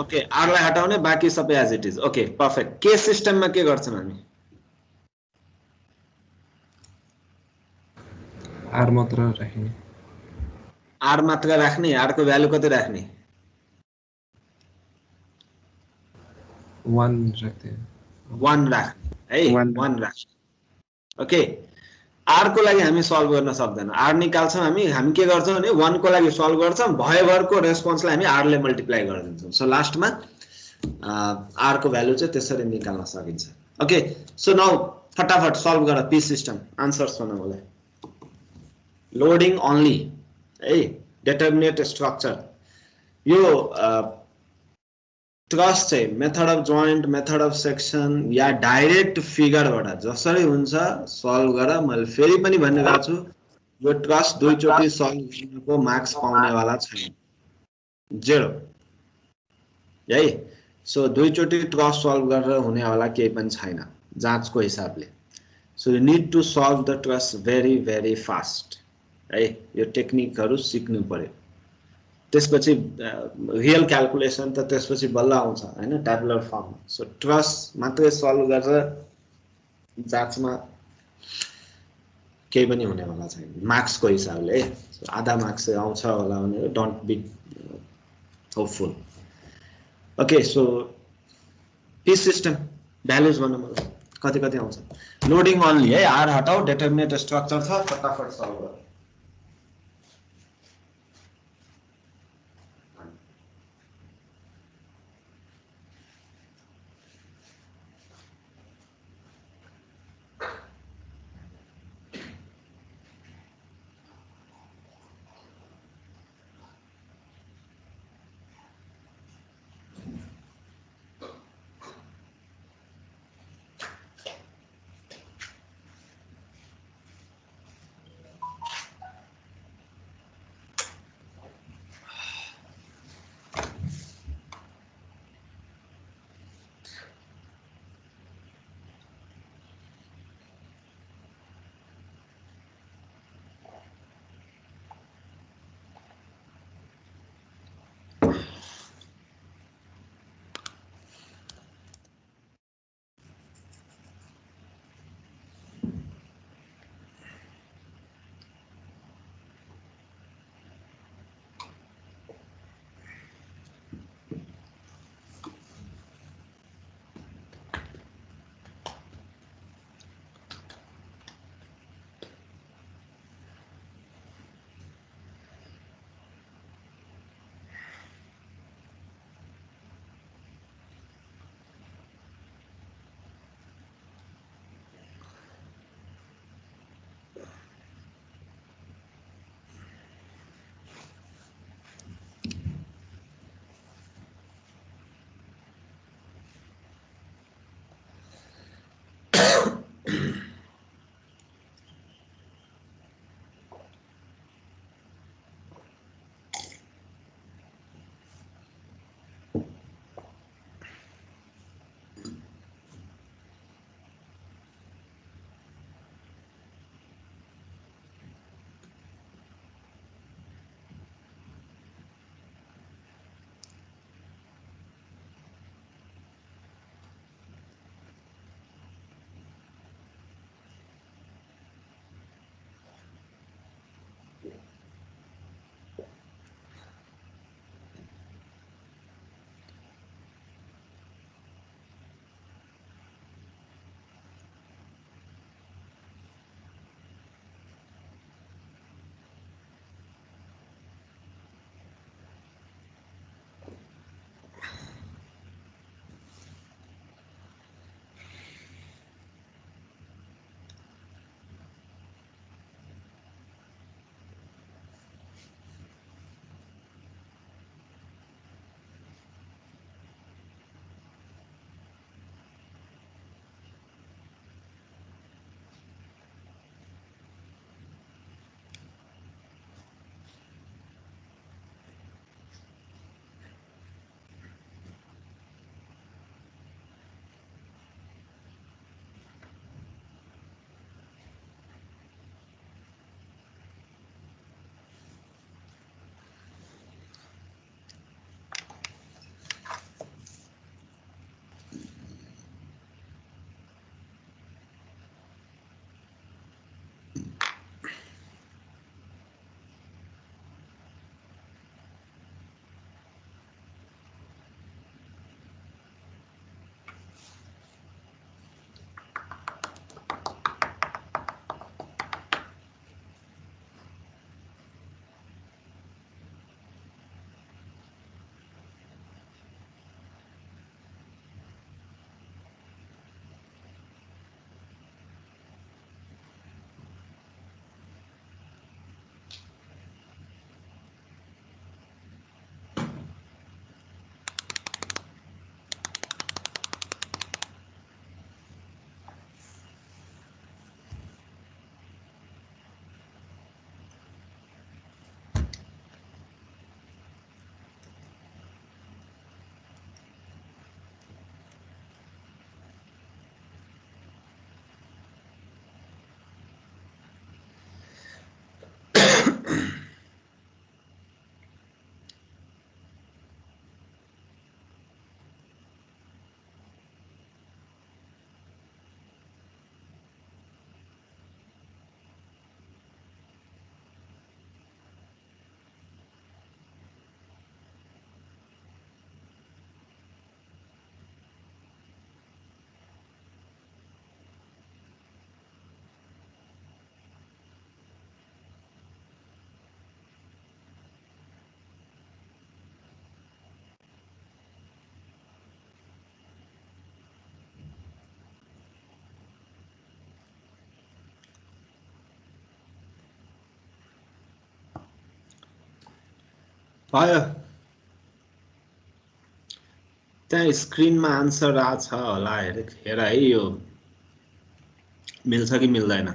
ओके आरलाई हटाउने बाकी सबै as it is okay perfect के सिस्टममा के गर्छौं हामी आर मात्र राख्ने आर मात्र राख्ने आर को भ्यालु कति राख्ने 1 राख्थे 1 राख्ने है 1 राख्ने ओके आर को लागि हामी सल्भ गर्न सक्दैन आर निकाल्छौं हामी के गर्छौं भने 1 को लागि सल्भ गर्छौं भयभरको रेस्पोन्सलाई हामी आर ले मल्टिप्लाई गरिदिन्छौं सो लास्टमा आर को भ्यालु चाहिँ त्यसरी निकाल्न सकिन्छ ओके सो नाउ फटाफट सल्भ गर पी सिस्टम आन्सर्स भन मलाई लोडिङ ओन्ली है डिटर्मिनेट स्ट्रक्चर यो ट्रस चाहिँ method of joint method of section या डाइरेक्ट फिगरबाट जसरी हुन्छ सल्भ गर मैले फेरि पनि भनिरहेको छु यो ट्रस दुईचोटी सल्भ गर्नको मार्क्स पाउने वाला छैन 0 है सो दुईचोटी ट्रस सल्भ गरेर हुने वाला केही पनि छैन जाँचको हिसाबले so you need to solve the truss very very fast है यो टेक्निकहरु सिक्नु पर्यो त्यसपछि रियल क्याल्कुलेसन त त्यसपछि बल्ल आउँछ हैन ट्याबुलर फर्म सो ट्रस मात्रै सल्भ गरेर जाँचमा केही पनि हुने वाला छैन मार्क्स को हिसाबले सो आधा मार्क्स आउँछ होला भने don't be hopeful okay so P system values भन्नु मलाई कति कति आउँछ लोडिङ ओन्ली है आर हटाऊ डिटर्मिनेट स्ट्रक्चर छ फटाफट सल्भ गर भयो त्यहाँ स्क्रिनमा आन्सर आछ होला हेर है यो मिल्छ कि मिल्दैन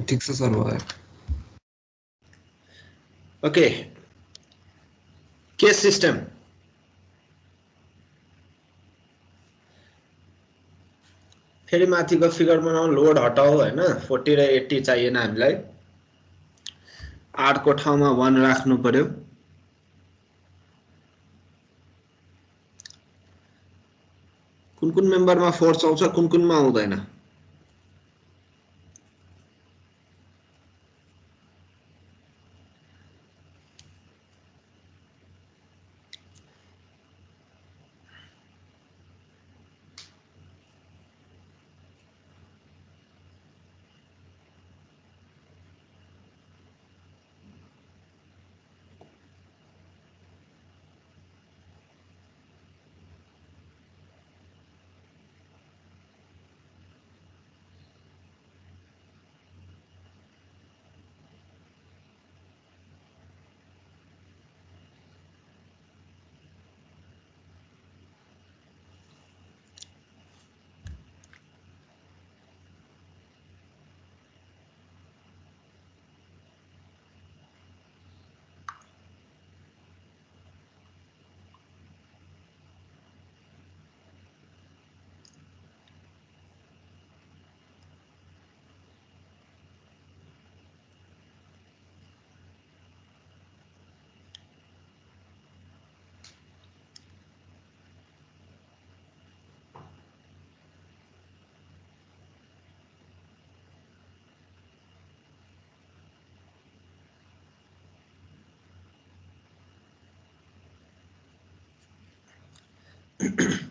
ठिक छ सर भयो ओके केस सिस्टम फेरि माथिको फिगर बनाऊ लोड हटाऊ हैन 40 र 80 चाहिएन हामीलाई 8 को ठाउँमा 1 राख्नु पर्यो कुन कुन मेम्बरमा फोर्स आउँछ कुन कुनमा आउँदैन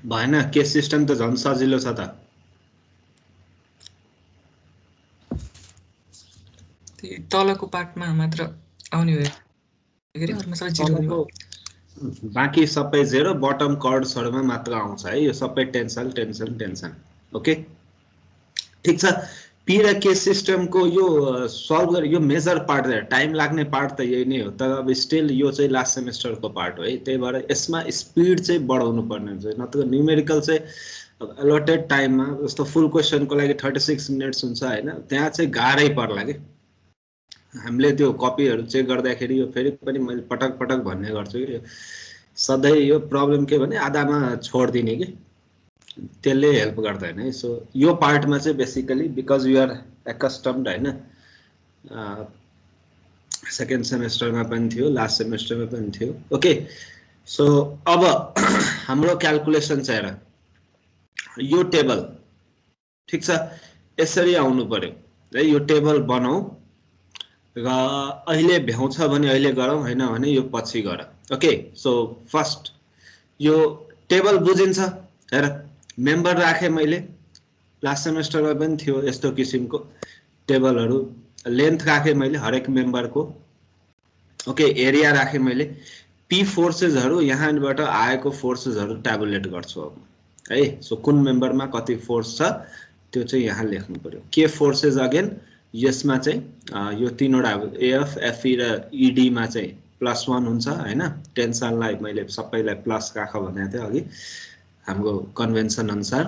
भएन केस सिस्टम त झन् सजिलो छ त त्यही तलको पार्टमा मात्र आउने हो गरे अरुमा सबै जिरो हुने भयो बाँकी सबै जेरो बटम कर्ड्सहरुमा मात्र आउँछ है यो सबै टेन्सन टेन्सन टेन्सन ओके ठीक छ पी र के सिस्टमको यो सल्भ गरे यो मेजर पार्ट टाइम लाग्ने पार्ट त यही नै हो तर अब स्टिल यो चाहिँ लास्ट सेमेस्टरको पार्ट हो है त्यही भएर यसमा स्पिड चाहिँ बढाउनु पर्ने हुन्छ नत्र न्यूमेरिकल चाहिँ अलटेड टाइममा जस्तो फुल क्वेशनको लागि 36 मिनेट्स हुन्छ हैन त्यहाँ चाहिँ गाह्रै पर्ला के हामीले त्यो कपीहरु चेक गर्दाखेरि यो फेरि पनि मैले पटक पटक भन्ने गर्छु कि सधैं यो प्रब्लम के भने आधामा छोड्दिने के त्यसले हेल्प गर्दैन है सो यो पार्टमा चाहिँ basically because you are accustomed हैन सेकेन्ड सेमेस्टरमा पनि थियो लास्ट सेमेस्टरमा पनि थियो ओके सो अब हाम्रो क्याल्कुलेसन चाहिँ हेर यो टेबल ठीक छ यसरी आउनु पर्यो है यो टेबल बनाऊ र अहिले भ्याउँछ भने अहिले गरौँ, हैन भने यो पछि गर। ओके, सो फर्स्ट यो टेबल बुझिन्छ। हेर, मेम्बर राखे मैले, लास्ट सेमेस्टरमा पनि थियो यस्तो किसिमको टेबलहरू। लेन्थ राखे मैले हरेक मेम्बरको। ओके, एरिया राखे मैले। पी फोर्सेसहरू यहाँबाट आएको फोर्सेसहरू ट्याबुलेट गर्छु अब है। सो कुन मेम्बरमा कति फोर्स छ त्यो चाहिँ यहाँ लेख्नु पर्यो। के फोर्सेस अगेन यसमा चाहिँ यो तीनवटा एएफ एफई र ईडी मा चाहिँ +1 हुन्छ हैन। टेन्सनलाई मैले सबैलाई प्लस राख भनेको थिएँ अघि हाम्रो कन्भेन्सन अनुसार।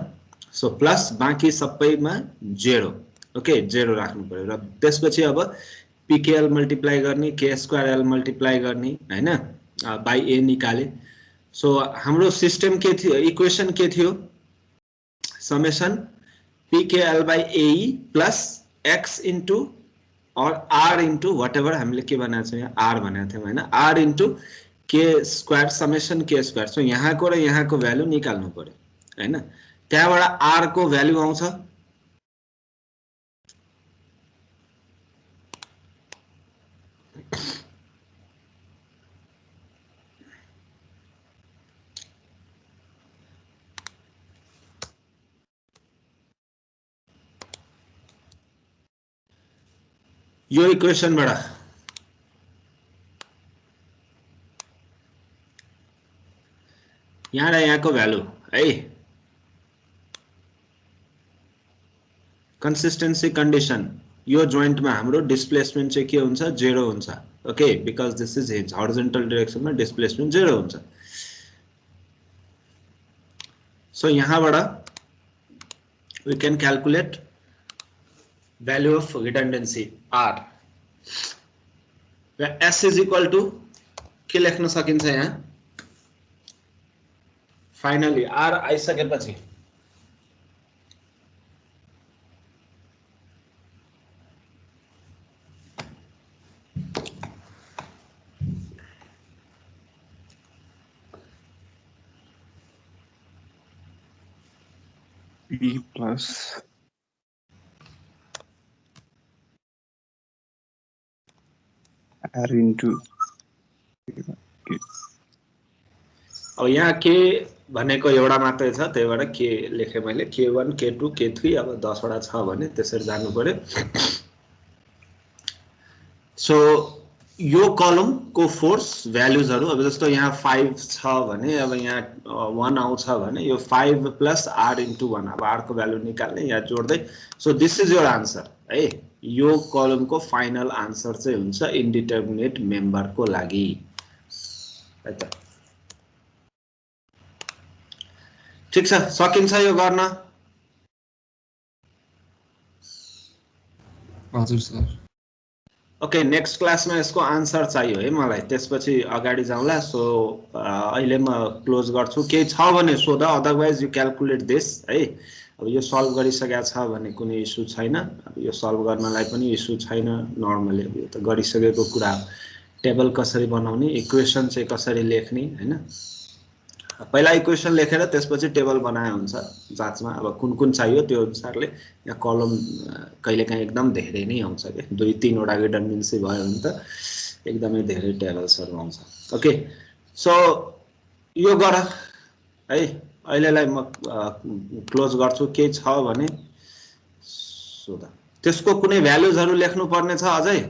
सो प्लस, बाँकी सबैमा 0। ओके, 0 राख्नु पर्यो। र त्यसपछि अब पीकेएल मल्टिप्लाई गर्ने, के स्क्वायर एल मल्टिप्लाई गर्ने हैन, बाई ए निकाले। सो हाम्रो सिस्टम के थियो, इक्वेसन के थियो, summation PKL by AE plus x into और आर इन्टु वाट एभर हामीले के बनाएको छ यहाँ आर भनेको थियौँ हैन, आर इन्टु के स्क्वायर समेसन के स्क्वायर। सो यहाँको र यहाँको भ्यालु निकाल्नु पर्यो हैन। त्यहाँबाट आर को भ्यालु आउँछ यो इक्वेसनबाट। यहाँ र यहाँको भ्यालु है, कन्सिस्टेन्सी कन्डिसन यो जोइन्टमा हाम्रो डिस्प्लेसमेन्ट चाहिँ के हुन्छ, 0 हुन्छ। Okay, because this is his horizontal डाइरेक्सनमा डिस्प्लेसमेन्ट 0 हुन्छ। सो यहाँबाट we can calculate value of redundancy R र S is equal to के लेख्न सकिन्छ यहाँ फाइनली R आइसकेपछि P plus R into अब यहाँ के भनेको एउटा मात्रै छ, त्यही भएर के लेखे मैले K1 K2 K3 अब 10 वटा छ भने त्यसरी जानु पर्यो। सो यो कलम को फोर्स भ्यालुजहरु अब जस्तो यहाँ 5 छ भने अब यहाँ 1 आउँछ भने यो 5 प्लस R into 1 अब R को भ्यालु निकाल्ने यहाँ जोड्दै। So this is your answer है। यो कलम को फाइनल आन्सर चाहिँ हुन्छ इन्डिटर्मिनेट मेम्बर को लागि है त। ठीक छ, सकिन्छ यो गर्न? हजुर सर। ओके, नेक्स्ट क्लासमा यसको आन्सर चाहियो है मलाई, त्यसपछि अगाडि जाउँला। सो अहिले म क्लोज गर्छु। केही छ भने सोध, अदरवाइज यु क्याल्कुलेट दिस है। अब यो सल्भ गरिसकेको छ भने कुनै इस्यु छैन, अब यो सल्भ गर्नलाई पनि इस्यु छैन। नर्मली यो त गरिसकेको कुरा हो। टेबल कसरी बनाउने, इक्वेसन चाहिँ कसरी लेख्ने हैन, पहिला इक्वेसन लेखेर त्यसपछि टेबल बनाए हुन्छ जाँचमा। अब कुन कुन चाहियो त्यो अनुसारले यहाँ कलम कहिलेकाहीँ एकदम धेरै नै आउँछ के, 2-3 वटा रिडन्डेन्सी भयो भने त एकदमै धेरै टेबल्सहरु आउँछ। ओके, सो यो गर है। अहिलेलाई म क्लोज गर्छु। के छ भने सोध, त्यसको कुनै भ्यालुजहरु लेख्नु पर्ने छ अझै?